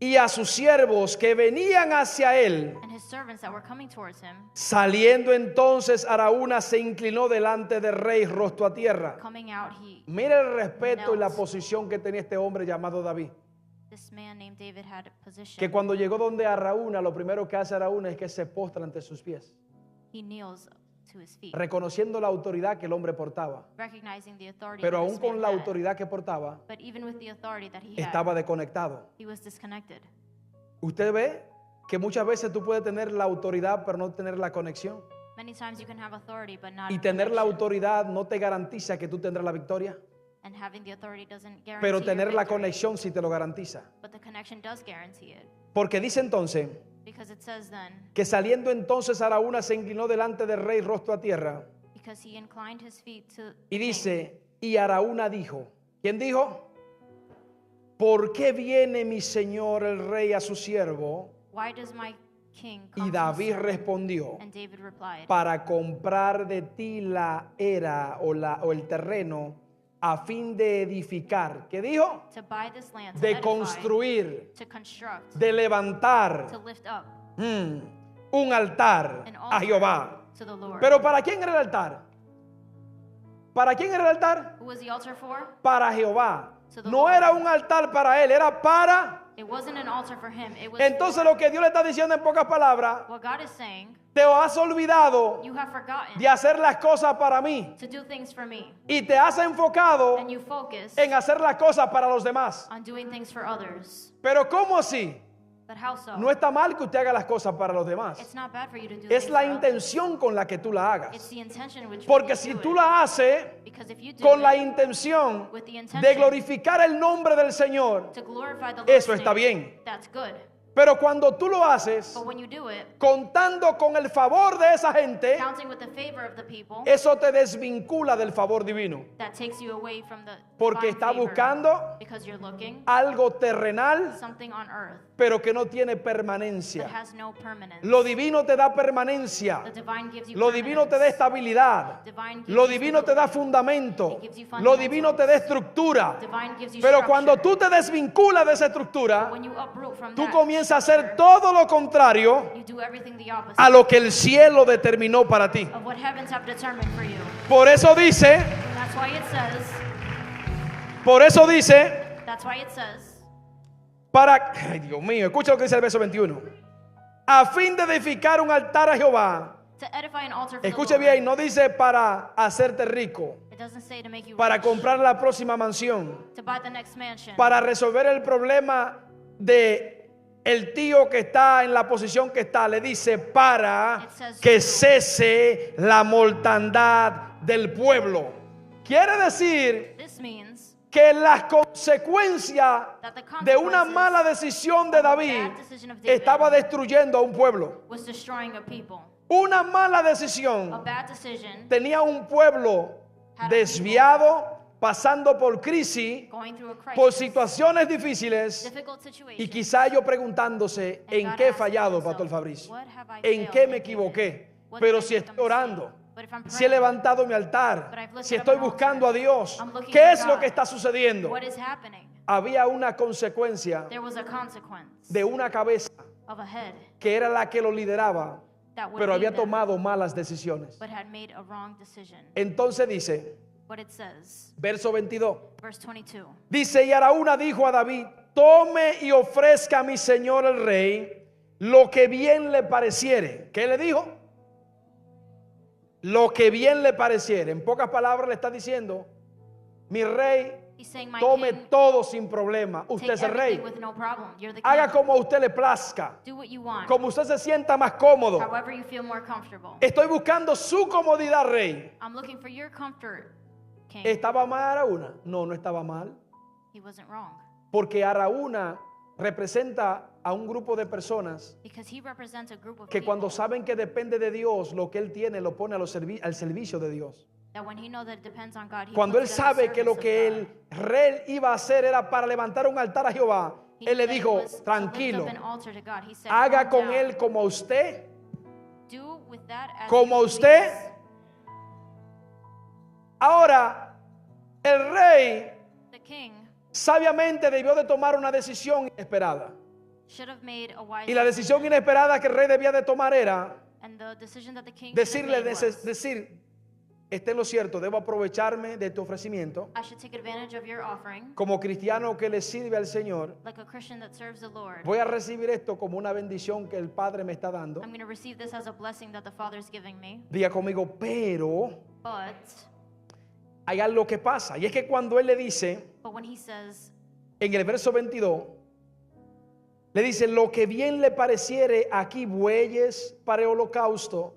y a sus siervos que venían hacia él. and his servants that were coming towards him. Saliendo entonces Araúna se inclinó delante del rey rostro a tierra. Coming out, he Mira el respeto y la knelt. posición que tenía este hombre llamado David. This man named David had a position. Que cuando llegó donde Araúna, lo primero que hace Araúna es que se postra ante sus pies, He kneels to his feet, reconociendo la autoridad que el hombre portaba. recognizing the authority Pero that aún this con man la had. autoridad que portaba, But even with the authority that he estaba had, desconectado. he was disconnected. Usted ve que muchas veces tú puedes tener la autoridad pero no tener la conexión. Many times you can have authority but not Y a tener la connection. autoridad no te garantiza que tú tendrás la victoria, And having the authority doesn't guarantee pero your tener la victory, conexión sí te lo garantiza. but the connection does guarantee it. Porque dice entonces Because it says then, que saliendo entonces Araúna se inclinó delante del rey rostro a tierra because he inclined his feet to y the king. dice, y Araúna dijo, ¿quién dijo? ¿Por qué viene mi señor el rey a su siervo? Why does my king come Y to his David servant? respondió, And David replied, para comprar de ti la era o el terreno a fin de edificar. ¿Qué dijo? to buy this land, to De edify, construir, to construct, de levantar to lift up un altar an a altar Jehová. to the Lord. Pero ¿para quién era el altar? ¿Para quién era el altar? Who was the altar for? Para Jehová. To the No Lord. era un altar para él, era para... It wasn't an altar for him. It was Entonces for, lo que Dios le está diciendo en pocas palabras, what God is saying, te has olvidado you have forgotten de hacer las cosas para mí to do things for me. y te has enfocado And you focus en hacer las cosas para los demás. on doing things for others. Pero ¿cómo así? But how so? No está mal que usted haga las cosas para los demás. It's not bad for you to do Es things la for others. intención con la que tú la It's hagas. the intention which Porque you si do tú it. la haces Because if you do con la it intención with the de intention glorificar el nombre del Señor, to glorify the Lord's eso está name, bien. that's good. Pero cuando tú lo haces But when you do it, contando con el favor de esa gente, counting with the favor of the people, eso te desvincula del favor divino. that takes you away from the Porque divine está favor. buscando Because you're looking algo terrenal something on earth pero que no tiene that permanencia. has no permanence. Lo divino te da permanencia. The divine gives you Lo divino te da permanence. estabilidad. Divine gives Lo you divino te da stability. fundamento. It gives you Lo divino te da estructura. Divine gives you Pero structure. cuando tú te desvinculas de esa estructura, When you uproot from tú that comienzas a hacer structure, todo lo contrario you do everything the opposite a lo que el cielo determinó para ti. of what heavens have determined for you. Por eso dice, And that's why it says, ay Dios mío, escucha lo que dice el verso 21. A fin de edificar un altar a Jehová. to edify an altar for Escuche the Lord. bien, no dice para hacerte rico, It doesn't say to make you para rich, comprar la próxima mansión, to buy the next mansion, para resolver el problema de el tío que está en la posición que está. Le dice para que cese la mortandad del pueblo. Quiere decir This means que las consecuencias that the de una consequences mala decisión de David bad decision of David estaba destruyendo a un pueblo. was destroying a people. Una mala A decisión bad decision tenía un pueblo desviado, pasando por crisis, going through a crisis, por situaciones difíciles, difficult situation. y quizá yo preguntándose And en God qué he asking fallado, himself, Pastor Fabricio, what have I en failed qué in me David? equivoqué. What Pero did I si make a estoy orando, mistake? But if I'm si he praying, levantado mi altar, but I've lifted si up estoy an altar, buscando a Dios, I'm looking ¿qué for es lo God. que está sucediendo? what is happening? Había una consecuencia There was a consequence de una cabeza of a head que era la que lo lideraba, that would pero había lead them, tomado malas decisiones. but had made a wrong decision. Entonces dice, What it says, verso 22, verse 22. dice, y Araúna dijo a David, tome y ofrezca a mi señor el rey lo que bien le pareciere. ¿Qué le dijo? Lo que bien le pareciere. En pocas palabras le está diciendo, mi rey, He's saying, my tome king, todo sin problema. Usted take es el rey. everything with no problem. You're the Haga king. como a usted le plazca, Do what you want, como usted se sienta más cómodo. however you feel more comfortable. Estoy buscando su comodidad, rey. I'm looking for your comfort, king. ¿Estaba mal Araúna? No, no estaba mal. He wasn't wrong, Porque Araúna representa a un grupo de personas because he represents a group of que people cuando saben que depende de Dios, lo que él tiene lo pone al servicio de Dios. that when he knows that it depends on God, he Cuando él puts it at the sabe que lo service que of God. el rey iba a hacer era para levantar un altar a Jehová, He él le said it dijo, was to lift tranquilo, up an altar to God. He said, haga "Calm con down. él como a usted, Do with that as como you usted. please." Ahora, el rey The king sabiamente debió de tomar una decisión inesperada. should have made a wise Y la decisión inesperada que el rey debía de tomar era and the decision that the king should decirle, have made was, decir, esté en lo cierto, debo aprovecharme de tu ofrecimiento I should take advantage of your offering. como cristiano que le sirve al Señor. Like a Christian that serves the Lord, Voy a recibir esto como una bendición que el Padre me está dando. I'm going to receive this as a blessing that the Father's giving me. Diga conmigo, pero But hay algo que pasa. Y es que cuando él le dice, when he says, en el verso 22, le dice, lo que bien le pareciere aquí bueyes para el holocausto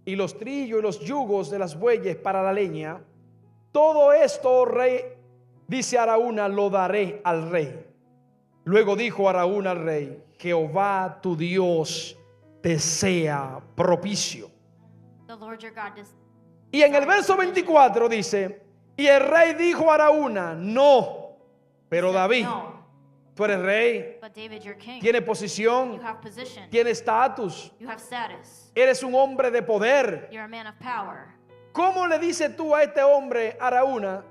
y los trillos y los yugos de las bueyes para la leña, todo esto, oh rey, dice Araúna, lo daré al rey. Luego dijo Araúna al rey, Jehová tu Dios te sea propicio. the Lord your God does. Y en el verso 24 dice, y el rey dijo a Araúna, no, pero David, No, tú eres rey, but David, your king, tienes you posición, have position, tienes estatus, you have status, eres un hombre de poder. you're a man of power. ¿Cómo le dices tú a este hombre, Araúna,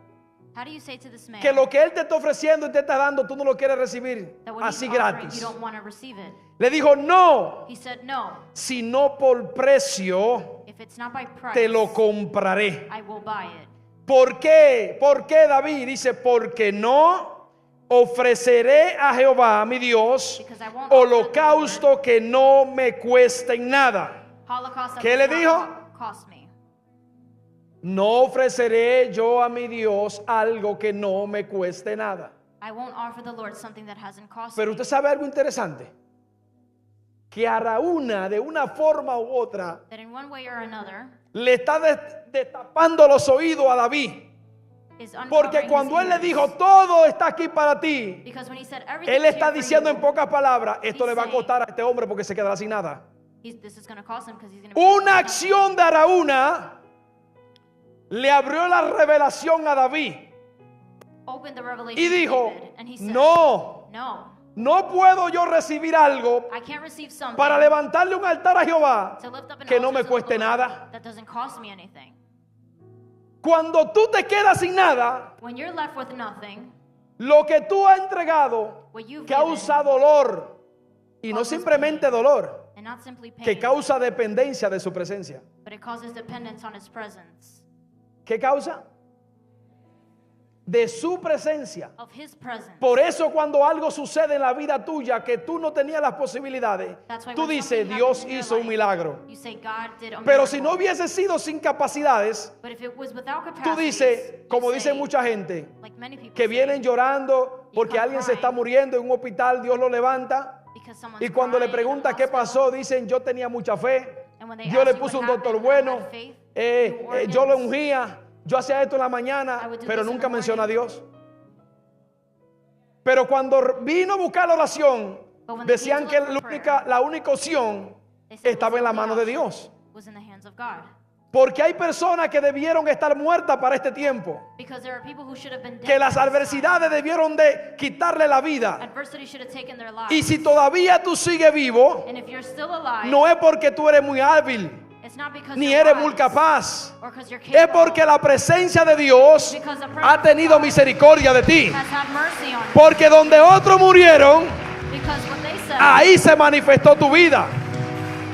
How do you say to this man que lo que él te está ofreciendo y te está dando, tú no lo quieres recibir that what he's así offering, gratis? you don't want to receive it? Le dijo, no, He said, no, sino por precio if it's not by price, te lo compraré. I will buy it. ¿Por qué? ¿Por qué David? Dice, porque no ofreceré a Jehová, mi Dios, Because I won't offer the holocausto que no me cueste nada. Holocaust that ¿Qué does le not dijo? cost me. No ofreceré yo a mi Dios algo que no me cueste nada. I won't offer the Lord something that hasn't cost Pero me. usted sabe algo interesante, que Araúna de una forma u otra That in one way or another le está destapando los oídos a David, is uncovering porque his cuando él le ears. dijo todo está aquí para ti, Because when he said everything él is está here for diciendo you, en pocas palabras, esto He's le va a saying- costar a este hombre porque se quedará sin nada. this is going to cost him because he's going to Una acción de Araúna le abrió la revelación a David open the revelation y to dijo, David, and he said, no, no, No puedo yo recibir algo I can't receive something para levantarle un altar a Jehová to lift up an que no altar me to the cueste Lord nada. that doesn't cost me anything. Cuando tú te quedas sin nada, When you're left with nothing, lo que tú has entregado what you've causa given, dolor. Y no causes simplemente pain. dolor, and not simply pain, que causa dependencia de su presencia. but it causes dependence on His presence, ¿Qué causa? De su presencia. of His presence. Por eso cuando algo sucede en la vida tuya que tú no tenías las posibilidades, That's why tú when dices, something Dios happens in your hizo un life, milagro. You say God did a Pero si miracle. no hubiese sido sin capacidades, But if it was without tú capacities, dices, you como say, dice mucha gente, like many people que say, vienen llorando porque come alguien se está crying. muriendo en un hospital, Dios lo levanta. because someone's Y cuando le crying in pregunta the qué hospital, pasó, dicen, yo tenía mucha fe, and when they Dios ask le you puso what un doctor happened, bueno, I had faith, new yo lo organs, ungía, yo hacía esto en la mañana, I would do pero this in nunca the menciona a morning. Dios. Pero cuando vino a buscar la oración, But when they decían came que to look for prayer, la única opción they said estaba en la the mano de option Dios. was in the hands of God. Porque hay personas que debieron estar muertas para este tiempo, Because there are people who should have been dead que las by this time. adversidades debieron de quitarle la vida. Adversity should have taken their lives. Y si todavía tú sigues vivo, And if you're still alive, no es porque tú eres muy hábil, it's not because ni you're eres wise, muy capaz. or 'cause you're Es capable, porque la presencia de Dios because the presence ha tenido of God misericordia de ti. has had mercy on you. Porque donde otros murieron, Because what they said, ahí se manifestó tu vida.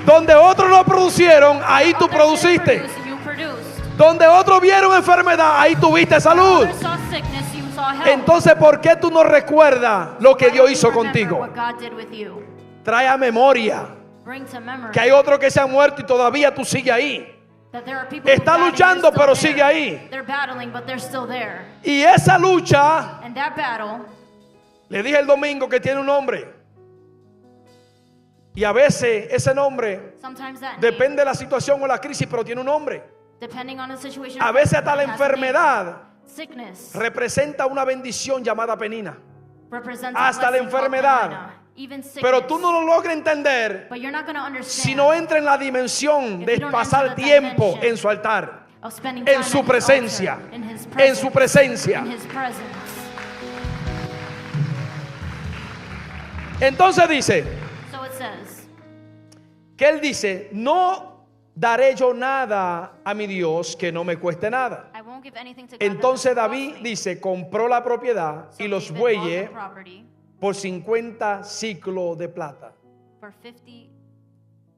Donde otros no producieron, ahí tú others didn't produciste. produce, you produced. Donde otros vieron enfermedad, ahí tuviste salud. Others saw sickness, you saw health. Entonces, ¿por qué tú no recuerdas lo que Why Dios don't hizo you remember contigo? what God did with you? Trae a memoria Bring to memory que hay otros que se han muerto y todavía tú sigues ahí. that there are people who Está died and luchando, they're pero still sigue there. ahí. They're battling, but they're still there. Y esa lucha, And that battle, le dije el domingo que tiene un nombre. Y a veces ese nombre sometimes that name, depende de la situación o la crisis, pero tiene un nombre. depending on the situation, A veces hasta la it has a name. enfermedad Sickness representa una bendición llamada penina. represents hasta a la blessing called enfermedad. pneumonia. Even sickness. Pero tú no lo logras entender But you're not going to understand si no entra en la dimensión If de you don't pasar enter the tiempo dimension en su altar, of spending time en su at his presencia, altar, in his en su presencia. in his presence. Entonces dice, So it says, que él dice, no daré yo nada a mi Dios que no me cueste nada. I won't give anything to God Entonces that David doesn't cost me. dice, compró la propiedad So y los David bought the bueyes property por 50 ciclos de plata. for 50.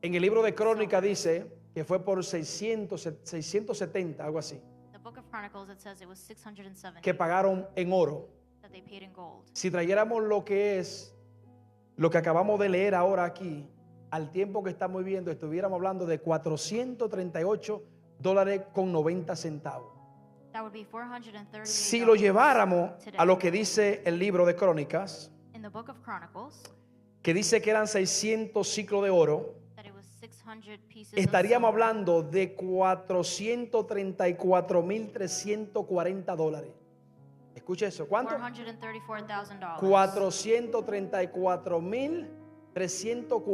En el libro de Crónicas dice que fue por 670, algo así, The book of Chronicles, it says it was 670 que pagaron en oro. that they paid in gold. Si trayéramos lo que es, lo que acabamos de leer ahora aquí, al tiempo que estamos viviendo, estuviéramos hablando de $438.90. That would be 430. Si lo lleváramos a lo que dice el libro de Crónicas, In the book of Chronicles, que dice que eran 600 ciclos de oro, that it was 600 pieces estaríamos of silver. hablando de $434.340. Escuche eso, ¿cuánto? $434,000.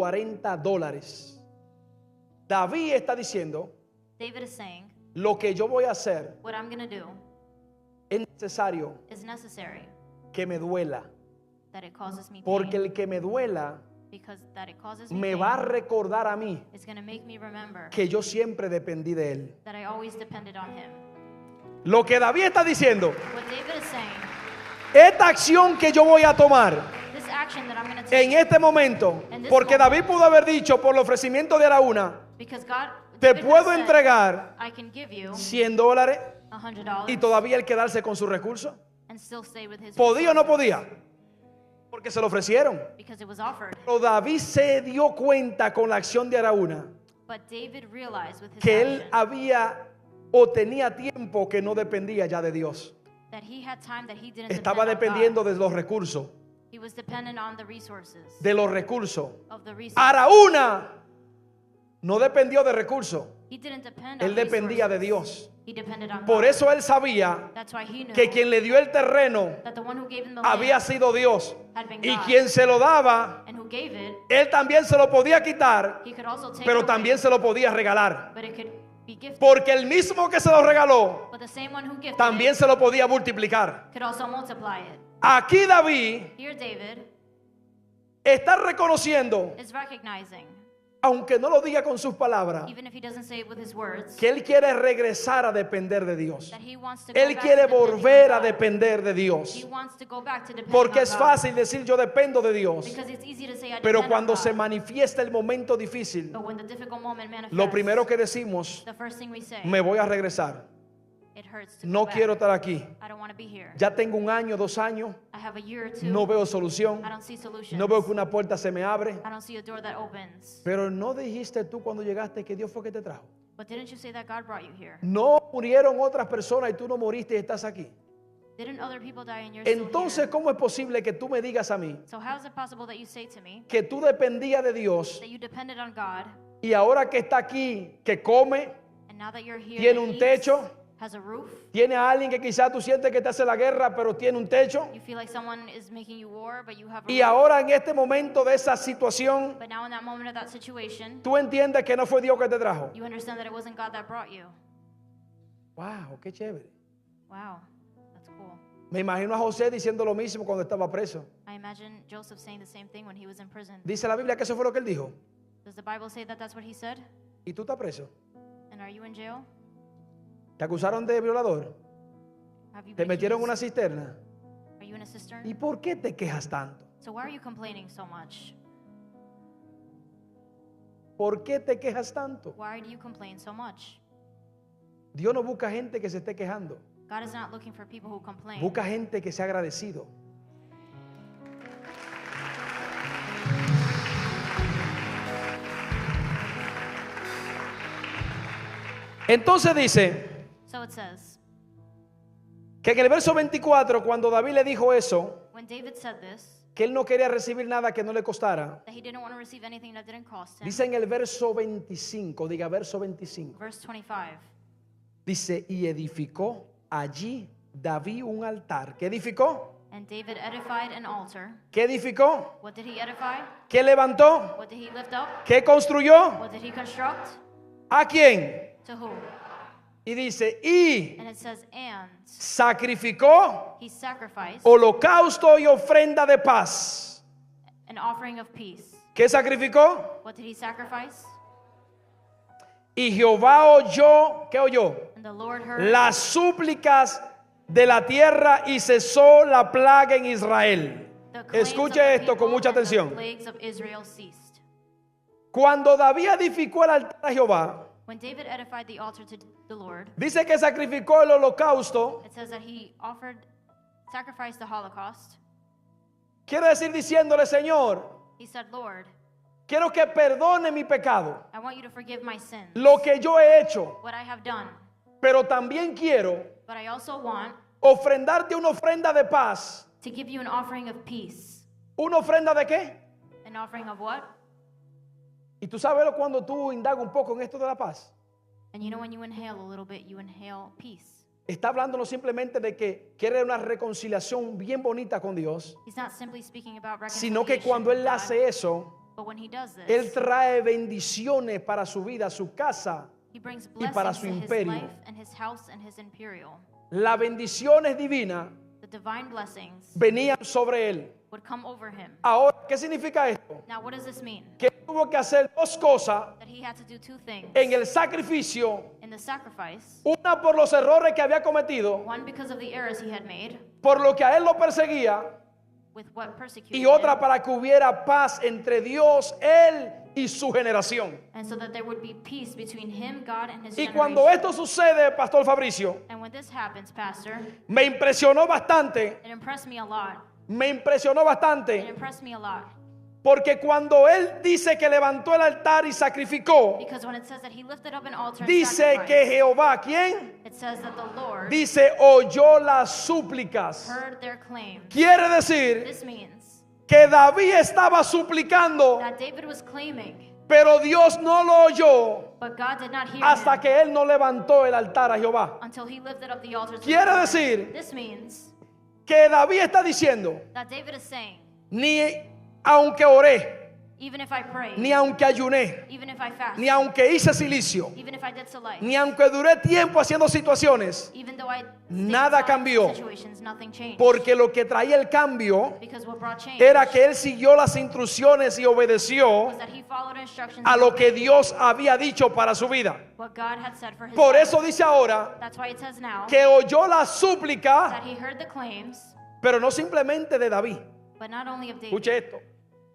$434.340. David está diciendo, David is saying, lo que yo voy a hacer what I'm going to do es necesario is necessary, que me duela, that it causes me porque pain, el que me duela because that it causes me me pain, va a recordar a mí it's going to make me remember que yo siempre dependí de él. that I always depended on him. Lo que David está diciendo, What David is saying, esta acción que yo voy a tomar this action that I'm going to take, en este momento, porque David pudo haber dicho por el ofrecimiento de Araúna, because God, te David could puedo have said, entregar I can give you $100 $100 y todavía él quedarse con sus recursos. and still stay with his ¿Podía o no resources, podía? Porque se lo ofrecieron. because it was offered. Pero David se dio cuenta con la acción de Araúna But David realized with his que él action había o tenía tiempo que no dependía ya de Dios. that he had time that he didn't Estaba depend on dependiendo God. de los recursos, He was dependent on the resources de los recursos. of the resources. Araúna no dependió de recursos, He didn't depend él on dependía de resources. Dios. He depended on Por God. eso él sabía That's why he knew que quien le dio el terreno that the one who gave him the había land sido Dios. had been Y God. quien se lo daba, And who gave it, él también se lo podía quitar, he could also take pero it también away, se lo podía regalar. but it could be gifted. Porque el mismo que se lo regaló, But the same one who gifted también it se lo podía multiplicar. could also multiply it. Aquí David Here David está reconociendo, is recognizing, aunque no lo diga con sus palabras, even if he doesn't say it with his words, que él quiere regresar a depender de Dios. that he wants to go Él back quiere to depending volver a on God. depender de He Dios. wants to go back to depending Porque on es God. fácil decir yo dependo de Dios. Because it's easy to say I Pero depend cuando on se God. manifiesta el momento difícil, But when the difficult moment manifests, lo primero que decimos, the first thing we say, me voy a regresar. it hurts to No go back. quiero estar aquí. I don't want to be here. Ya tengo 1 año, 2 años. I have a year or two. No veo solución. I don't see solutions. No veo que una puerta se me abre. I don't see a door that opens. Pero no dijiste tú cuando llegaste que Dios fue que te trajo. But didn't you say that God brought you here? No murieron otras personas y tú no moriste y estás aquí. Didn't other people die and you're still Entonces, here? ¿cómo es posible que tú me digas a mí So how is it possible that you say to me que tú dependías de Dios that you depended on God, y ahora que está aquí, que come, and now that you're here, tiene that un eats, techo, has a roof, tiene a alguien que quizás tú sientes que te hace la guerra, pero tiene un techo? you feel like someone is making you war, but you have a Y roof. ahora en este momento de esa situación, But now in that moment of that situation, tú entiendes que no fue Dios que te trajo. you understand that it wasn't God that brought you. Wow, qué chévere. Wow, that's cool. Me imagino a José diciendo lo mismo cuando estaba preso. I imagine Joseph saying the same thing when he was in prison. Dice la Biblia que eso fue lo que él dijo. Does the Bible say that that's what he said? ¿Y tú estás preso? And are you in jail? ¿Te acusaron de violador? Have you ¿Te been metieron en una accused? cisterna? Are you in a cistern? ¿Y por qué te quejas tanto? So why are you complaining so much? ¿Por qué te quejas tanto? Why do you complain so much? Dios no busca gente que se esté quejando. God is not looking for people who complain. Busca gente que sea agradecido. Entonces dice So it says, que en el verso 24, cuando David le dijo eso, when David said this, que él no quería recibir nada que no le costara, that he didn't want to receive anything that didn't cost him. dice en el verso 25, diga verso 25, Verse 25. dice, y edificó allí David un altar. ¿Qué edificó? And David edified an altar. ¿Qué edificó? What did he edify? ¿Qué levantó? What did he lift up? ¿Qué construyó? What did he construct? ¿A quién? To whom? Y dice, y And it says, and sacrificó he sacrificed holocausto y ofrenda de paz. an offering of peace. ¿Qué sacrificó? What did he sacrifice? Y Jehová oyó, ¿qué oyó? And the Lord heard Las súplicas de la tierra y cesó la plaga en Israel. the claims Escuche of the esto con people, mucha and the atención. plagues of Israel ceased. Cuando David edificó el altar a Jehová, When David edified the altar to the Lord, dice que sacrificó el holocausto. it says that he sacrificed the Holocaust. Quiere decir diciéndole, Señor, He said, Lord, quiero que perdone mi pecado, I want you to forgive my sins, lo que yo he hecho, what I have done, pero también quiero but I also want ofrendarte una ofrenda de paz. to give you an offering of peace. ¿Una ofrenda de qué? An offering of what? Y tú sabes cuando tú indagas un poco en esto de la paz. And you know when you inhale a little bit, you inhale peace. Está hablando no simplemente de que quiere una reconciliación bien bonita con Dios, He's not simply speaking about sino que reconciliation cuando with Él God, hace eso, but when he does this, Él trae bendiciones para su vida, su casa. he brings y para blessings su to imperio. his life and his house and his imperial. Las bendiciones divinas The divine blessings venían sobre Él. would come over him. Ahora, ¿qué significa esto? Now, what does this mean? Que tuvo que hacer dos cosas That he had to do two things. en el sacrificio. In the sacrifice, Una por los errores que había cometido, one because of the errors he had made, por lo que a él lo perseguía, with what persecuted y otra him, para que hubiera paz entre Dios, él y su generación. and so that there would be peace between him, God, and his Y generation. cuando esto sucede, Pastor Fabricio, And when this happens, Pastor, me impresionó bastante, it impressed me a lot. me impresionó It bastante, impressed me a lot. porque cuando él dice que levantó el altar y sacrificó, Because when it says that he lifted up an altar and dice sacrificed, que Jehová, ¿quién? it says that the Lord Dice, oyó las súplicas. heard their claims. Quiere decir This means que David estaba suplicando, that David was claiming, pero Dios no lo oyó but God did not hear hasta him que él no levantó el altar a Jehová. until he lifted up the altar to the Quiere Lord. decir This means que David está diciendo, that David is saying, ni aunque oré, even if I prayed, ni aunque ayuné, even if I fasted, ni aunque hice silicio, even if I did solace, ni aunque duré tiempo haciendo situaciones, even though I nada stayed silent in cambió. situations, nothing changed. Porque lo que traía el cambio Because what brought change era que él siguió las instrucciones y obedeció was that he followed instructions a and lo que obeyed Dios había dicho para su vida. what God had said for his Por life. eso dice ahora That's why it says now que oyó la súplica, that he heard the claims, pero no simplemente de David. but not only of David, Escuche esto.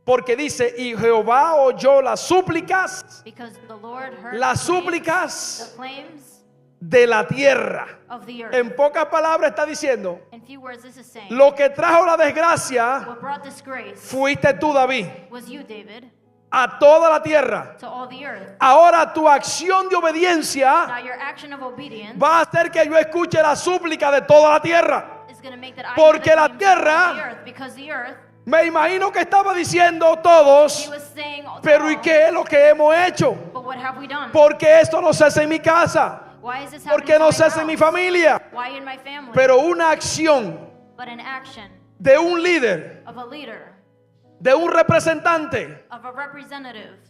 Porque dice, y Jehová oyó las súplicas, because the Lord heard las the súplicas claims de la tierra. of the earth. En pocas palabras está diciendo, In few words, this is saying, lo que trajo la desgracia what brought disgrace fuiste tú, David, was you, David, a toda la tierra. to all the earth. Ahora tu acción de obediencia Now your action of obedience va a hacer que yo escuche la súplica de toda la tierra. is going to make that I Porque hear the la claims tierra- of the earth, because the earth, Me imagino que estaba diciendo he todos, was saying, pero ¿y qué es lo que hemos hecho? but what have we done? Porque esto no se hace en mi casa, Why is this happening porque to no my se hace en mi house? familia. Why in my family? Pero una acción But an action de un líder, of a leader, de un representante, of a representative,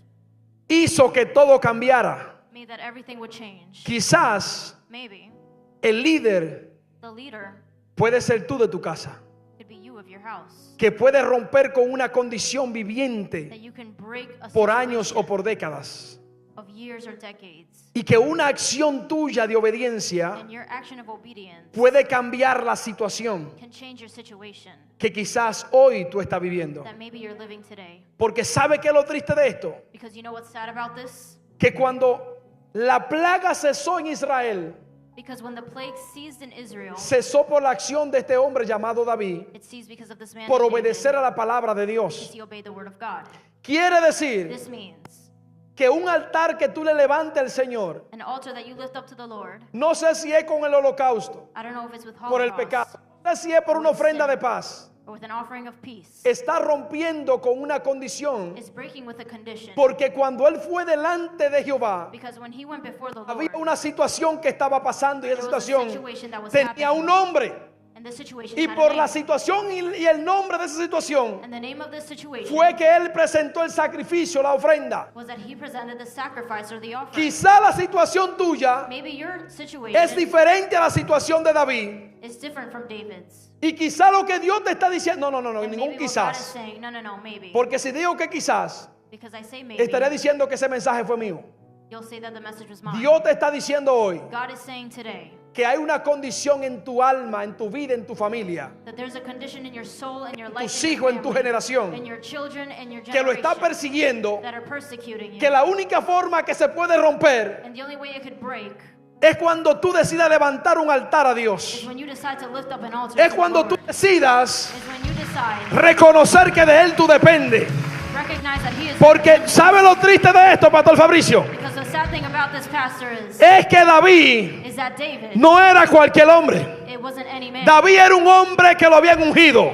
hizo que todo cambiara. made that everything would change. Quizás Maybe el líder the leader puede ser tú de tu casa, could be you of your house, que puede romper con una condición viviente that you can break a por años o situation por décadas. of years or decades, Y que una acción tuya de obediencia and your action of obedience puede cambiar la situación can change your situation que quizás hoy tú estás viviendo. that maybe you're living today. Porque ¿sabe qué es lo triste de esto? Because you know what's sad about this? Que cuando la plaga cesó en Israel, Because when the plague ceased in Israel, cesó por la acción de este hombre llamado David, it ceased because of this man por named obedecer David, a la palabra de because Dios. he obeyed the word of God. Quiere decir This means que un altar que tú le levantes al Señor, an altar that you lift up to the Lord. no sé si es con el holocausto, I don't know if it's with por el holocaust pecado, no sé si es por una ofrenda de paz, or with an offering of peace. está rompiendo con una condición. It's breaking with a condition. Porque cuando él fue delante de Jehová, Because when he went before the Lord, había una situación que estaba pasando y esa there was a situación situation that was tenía happening, un nombre. and the situation Y had a por la name. situación y el nombre de esa situación And the name of this situation fue que él presentó el sacrificio, la ofrenda. was that he presented the sacrifice or the offering. Quizá la situación tuya Maybe your situation es diferente a la situación de David. is different from David's. Y quizá lo que Dios te está diciendo, no, And ningún maybe what God is quizás. saying, no, maybe. Porque si digo que quizás, Because I say maybe, estaré diciendo que ese mensaje fue mío. you'll say that the message was mine. Dios te está diciendo hoy God is saying today que hay una condición en tu alma, en tu vida, en tu familia, that there's a condition in your soul, in your life, tus in your hijos, en tu family, generación, in your children, and your que lo está generation persiguiendo, that are persecuting you. que la única forma que se puede romper And the only way it could break es cuando tú decidas levantar un altar a is Dios. when you decide to lift up an altar. Es to the cuando Lord. tú decidas Is when you decide, reconocer que de Él tú dependes. recognize that He is. Porque ¿sabe lo triste de esto, Pastor Fabricio? Because the sad thing about this pastor Es que David is that David, no era cualquier hombre. it wasn't any man. David era un hombre que lo habían ungido.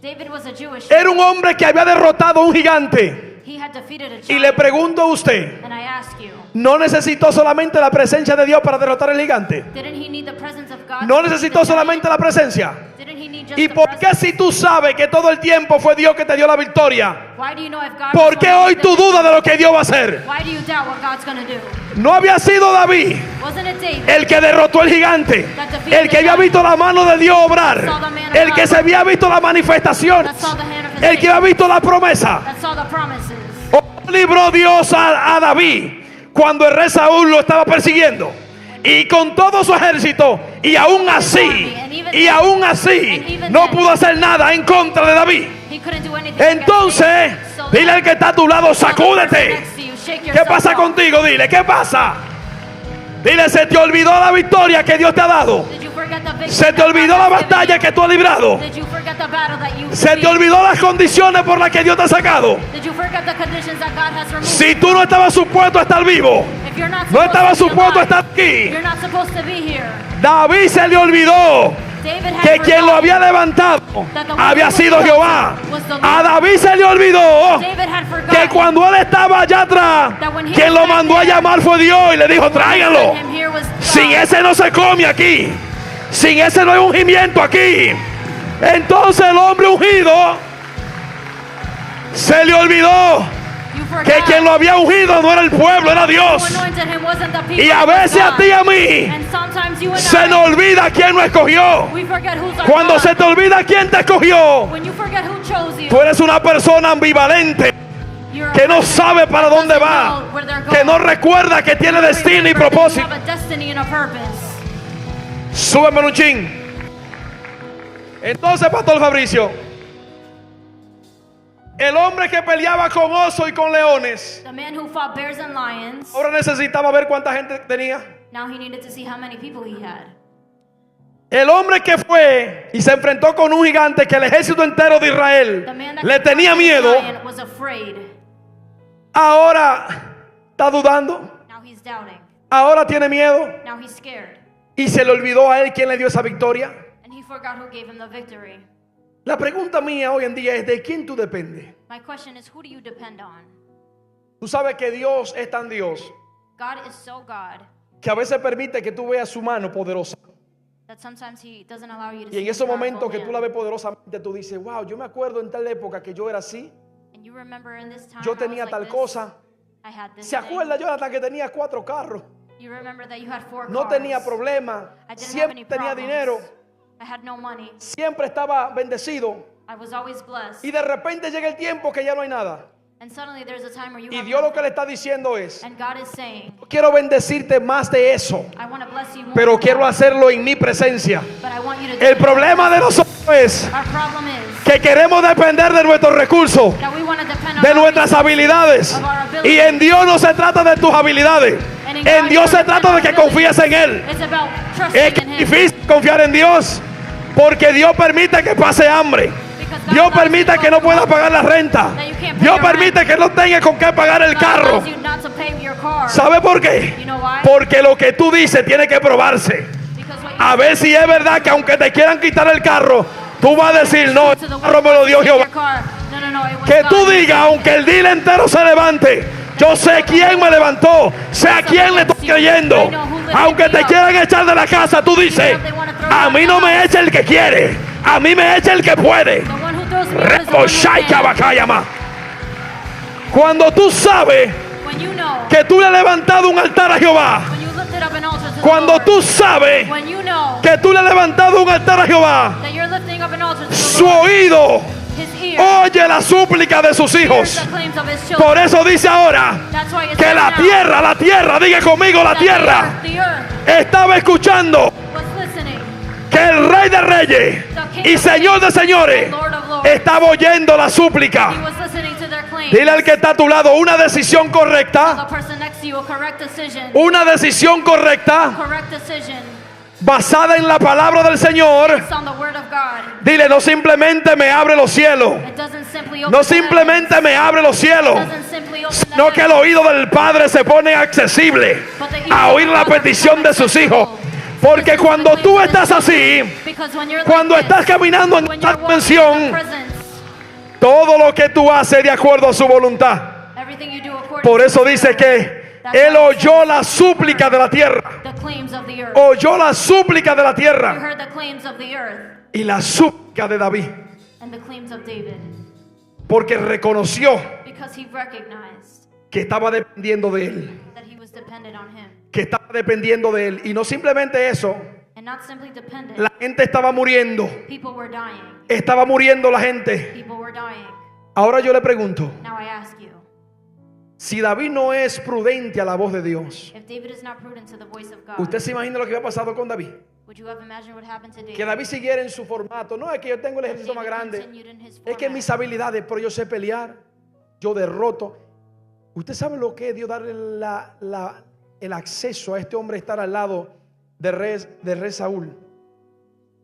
David was a Jewish. Era un hombre que había derrotado a un gigante. He had defeated a Y giant. le pregunto a usted, And I ask you, ¿no necesitó solamente la presencia de Dios para derrotar al gigante? didn't he need the presence of God? ¿No to defeat necesitó the giant? solamente la presencia? Didn't he need just ¿Y the por qué presence? si tú sabes que todo el tiempo fue Dios que te dio la victoria? Why do you know if God ¿Por was qué gonna hoy do tú this? dudas de lo que Dios va a hacer? Why do you doubt what God's going to do? No había sido David Wasn't it David? el que derrotó al gigante, el que había visto la mano de Dios obrar, el que se había visto la manifestación, That saw the hand of his el que había visto la promesa. That saw the promises. ¿O libró Dios a David cuando el rey Saúl lo estaba persiguiendo? Y con todo su ejército, y aún así no pudo hacer nada en contra de David. He couldn't do anything against Entonces, David. So dile al que está a tu lado, tell the person sacúdete. next to you, shake ¿Qué yourself pasa off. contigo? Dile, ¿qué pasa? Dile, se te olvidó la victoria que Dios te ha dado. Did you forget the victory Se te that God olvidó la has given batalla you? que tú has librado. Did you forget the battle that you Se te defeated? olvidó las condiciones por las que Dios te ha sacado. Did you forget the conditions that God has removed? Si tú no estabas supuesto a estar vivo, If you're not no supposed estabas to be supuesto a alive, estar aquí. you're not supposed to be here. David se le olvidó David had que quien lo forgotten había levantado that the one había who sido was Jehová. was the Lord. A David se le olvidó David had forgotten que cuando él estaba allá atrás, that when he quien was lo back mandó a there, llamar fue Dios y le dijo, the one who tráiganlo. sent him here was Sin God. ese no se come aquí. Sin ese no hay ungimiento aquí. Entonces el hombre ungido se le olvidó You que forgot quien lo había ungido no era el pueblo, era who Dios. anointed him wasn't the people, Y a it was veces a God. ti y a mí And sometimes you and se I, nos olvida quién nos escogió. we forget who's our Cuando God. se te olvida quién te escogió, When you forget who chose you, tú eres una persona ambivalente, you're a que no person sabe para that dónde doesn't va, know where they're que no going. recuerda que tiene destino y Remember that propósito. you have a destiny and a purpose. Súbeme un chin. Entonces, Pastor Fabricio, el hombre que peleaba con osos y con leones, The man who fought bears and lions, ahora necesitaba ver cuánta gente tenía. now he needed to see how many people he had. El hombre que fue y se enfrentó con un gigante que el ejército entero de Israel The man that le tenía confronted the miedo, lion was afraid. ahora está dudando, Now he's doubting. ahora tiene miedo Now he's scared. y se le olvidó a él quién le dio esa victoria. And he forgot who gave him the victory. La pregunta mía hoy en día es: ¿de quién tú dependes? My question is, who do you depend on? Tú sabes que Dios es tan Dios God is so God que a veces permite que tú veas su mano poderosa. that sometimes he doesn't allow you to Y en see his esos powerful momentos que tú hand. la ves poderosamente, tú dices: wow, yo me acuerdo en tal época que yo era así, And you remember in this time yo I was tenía like tal this, cosa. I had this ¿Se thing. acuerda Jonathan que tenía 4 carros? You remember that you had 4 No cars. tenía problema, I didn't have siempre any tenía problems. dinero, I had no money. siempre estaba bendecido. I was always blessed. Y de repente llega el tiempo que ya no hay nada. And suddenly there's a time where you Y have Dios lo que nothing. le está diciendo es: And God is saying, quiero bendecirte más de eso, I want to bless you more, pero than quiero that, hacerlo en mi presencia. but I want you to do El it. problema de nosotros es Our problem is que queremos depender de nuestros recursos, that we want to depend on de our nuestras resources, habilidades. of our abilities. Y en Dios no se trata de tus habilidades. And in En God, Dios you se don't trata de depend que on confíes en Él. It's about Es trusting in Him. difícil confiar en Dios porque Dios permite que pase hambre. Because God Dios allows you permite to que go no pueda through pagar la renta. that you can't pay Dios your permite rent. que no tenga con qué pagar el God carro. allows you not to pay your car. ¿Sabe por qué? You know why? Porque lo que tú dices tiene que probarse. Because what you A ver si es verdad que aunque te quieran quitar el carro, tú vas a decir: no, el to the carro me lo dio take Jehová. your car. No, it was Que God. tú digas, aunque el día entero se levante, yo sé quién me levantó, sé a quién le estoy creyendo. Aunque te quieran echar de la casa, tú dices: a mí no me echa el que quiere, a mí me echa el que puede. The one who throws me out is the Rebo one who Shai can. Kabakayama. Cuando tú sabes When you know, que tú le has levantado un altar a Jehová, when you lifted up an altar to the cuando Lord, tú sabes when you know que tú le has levantado un altar a Jehová, that you're lifting up an altar to the su Lord, oído His ear oye la súplica de sus hears hijos. the claims of His children. Por eso dice ahora That's why it's que la tierra, diga conmigo, la tierra the earth estaba escuchando was listening. que el Rey de Reyes y Señor de Señores Lord of Lords. estaba oyendo la He súplica. was listening to their claims. Dile al que está a tu lado: una decisión The correcta, person next to you, a correct decision. una decisión correcta Correct decision. basada en la palabra del Señor. It's on the word of God. Dile: no simplemente me abre los cielos, It doesn't simply open no the heavens. simplemente me abre los cielos, It doesn't simply open the sino que el heavens. oído del Padre se pone accesible But the ear a of oír the la Father petición de sus becomes hijos. accessible. Porque Listen to cuando the tú claims of estás His children. así, Because when you're cuando like estás this, caminando en when esta you're walking in dimensión, the presence, todo lo que tú haces de acuerdo a su voluntad. everything you do according Por to eso His dice will. que That's Él why it oyó says, la súplica de la tierra. the claims of the earth. Oyó la súplica de la You tierra heard the claims of the earth y la súplica de David. and the claims of David. Porque reconoció Because he recognized que estaba dependiendo de Él. that he was dependent on him. Que estaba dependiendo de Él. Y no simplemente eso. And not simply dependent. La gente estaba muriendo. People were dying. Estaba muriendo la gente. People were dying. Ahora yo le pregunto: Now I ask you, si David no es prudente a la voz de Dios, if David is not prudent to the voice of God, ¿usted se imagina lo que había pasado con David? would you have imagined what happened to David? Que David siguiera en su formato. No es que yo tengo el ejército más David grande, continued in his es que format. mis habilidades, pero yo sé pelear, yo derroto. ¿Usted sabe lo que es Dios darle el acceso a este hombre a estar al lado de rey Saúl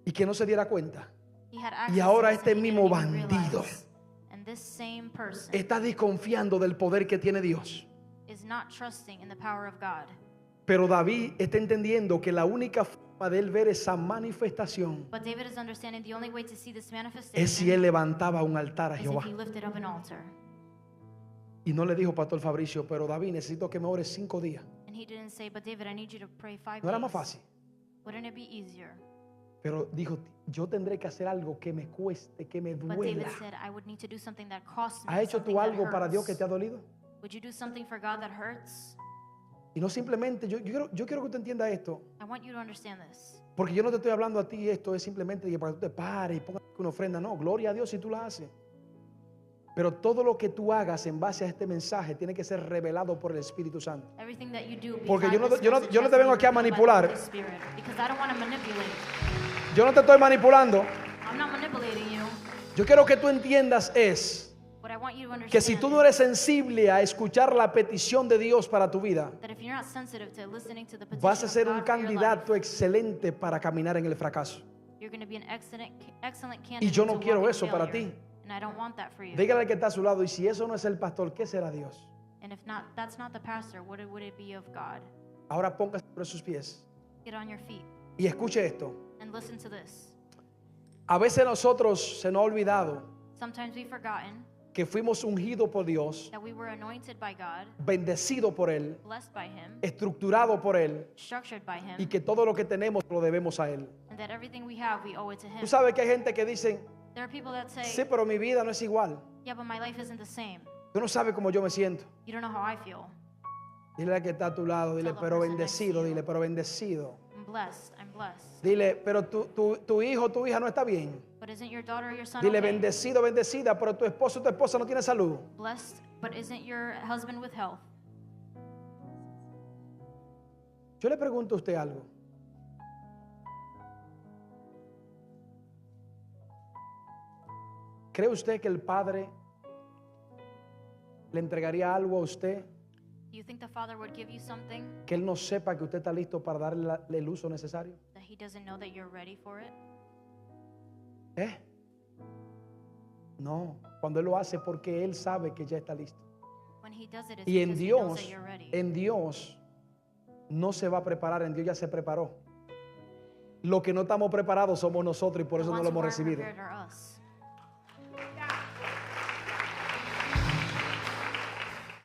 y que no se diera cuenta? He had access Y ahora to this este and he mismo didn't even bandido realize. And this same person está desconfiando del poder que tiene Dios. is not trusting in the power of God. Pero David está entendiendo que la única forma de él ver esa manifestación But David is understanding the only way to see this es manifestation si él levantaba un altar a is Jehová. if he lifted up an altar. Y no le dijo Pastor Fabricio: pero David, necesito que me ores 5 días. And he didn't say, but David, I need you to pray 5 No era days. más fácil. Wouldn't it be easier? Pero dijo: yo tendré que hacer algo que me cueste, que me But duela. David said, I would need to do something that costs me. ¿Has hecho something tú that algo para Dios hurts. que te ha dolido? Would you do something for God that hurts? Y no simplemente, yo quiero que usted entienda esto. I want you to understand this. Porque yo no te estoy hablando a ti, esto es simplemente para que tú te pares y pongas una ofrenda. No, gloria a Dios si tú la haces. Pero todo lo que tú hagas en base a este mensaje tiene que ser revelado por el Espíritu Santo. Everything that you do Porque yo no behind this message te has to vengo be aquí a revealed by the manipular. Holy Spirit, because I don't want to manipulate. Yo no te estoy manipulando. I'm not manipulating you. Yo quiero que tú entiendas What I want you to understand que si tú no eres sensible a escuchar la petición de Dios para tu vida, that if you're not sensitive to listening to the petition vas a ser of un God for your life, candidato excelente para caminar en el fracaso. you're going to be an excellent candidate Y yo no to quiero walk in eso para failure. ti. And I don't want that for you. Dígale al que está a su lado, y si eso no es el pastor, ¿qué será Dios? And if not, that's not the pastor. What would it be of God? Ahora póngase sobre sus pies Get on your feet y escuche esto. and listen to this. A veces nosotros se nos ha olvidado Sometimes we've forgotten que fuimos ungidos por Dios, that we were anointed by God, bendecidos por Él, blessed by Him, estructurados por Él, structured by Him, y que todo lo que tenemos lo debemos a Él. and that everything we have, we owe it to Him. Tú sabes que hay gente que dicen, There are people that say, sí, pero mi vida no es igual. yeah, but my life isn't the same. Tú no sabes cómo yo me siento. You don't know how I feel. Dile al que está a tu lado, dile, Tell the pero person next to bendecido, you. dile, pero bendecido. I'm blessed. I'm blessed. Dile, pero tu hijo o tu hija no está bien. But isn't your daughter or your son Dile, okay? bendecido, bendecida, pero tu esposo o tu esposa no tiene salud. Blessed, but isn't your husband with health? Yo le pregunto a usted algo. ¿Cree usted que el Padre le entregaría algo a usted Do you think the Father would give you something que Él no sepa que usted está listo para darle el uso necesario? that He doesn't know that you're ready for it? ¿Eh? No, cuando Él lo hace porque Él sabe que ya está listo. When He does it, it's Y because He knows that you're ready. en Dios no se va a preparar, en Dios ya se preparó. Lo que no estamos preparados somos nosotros y por The eso no ones lo who hemos aren't recibido. prepared are us.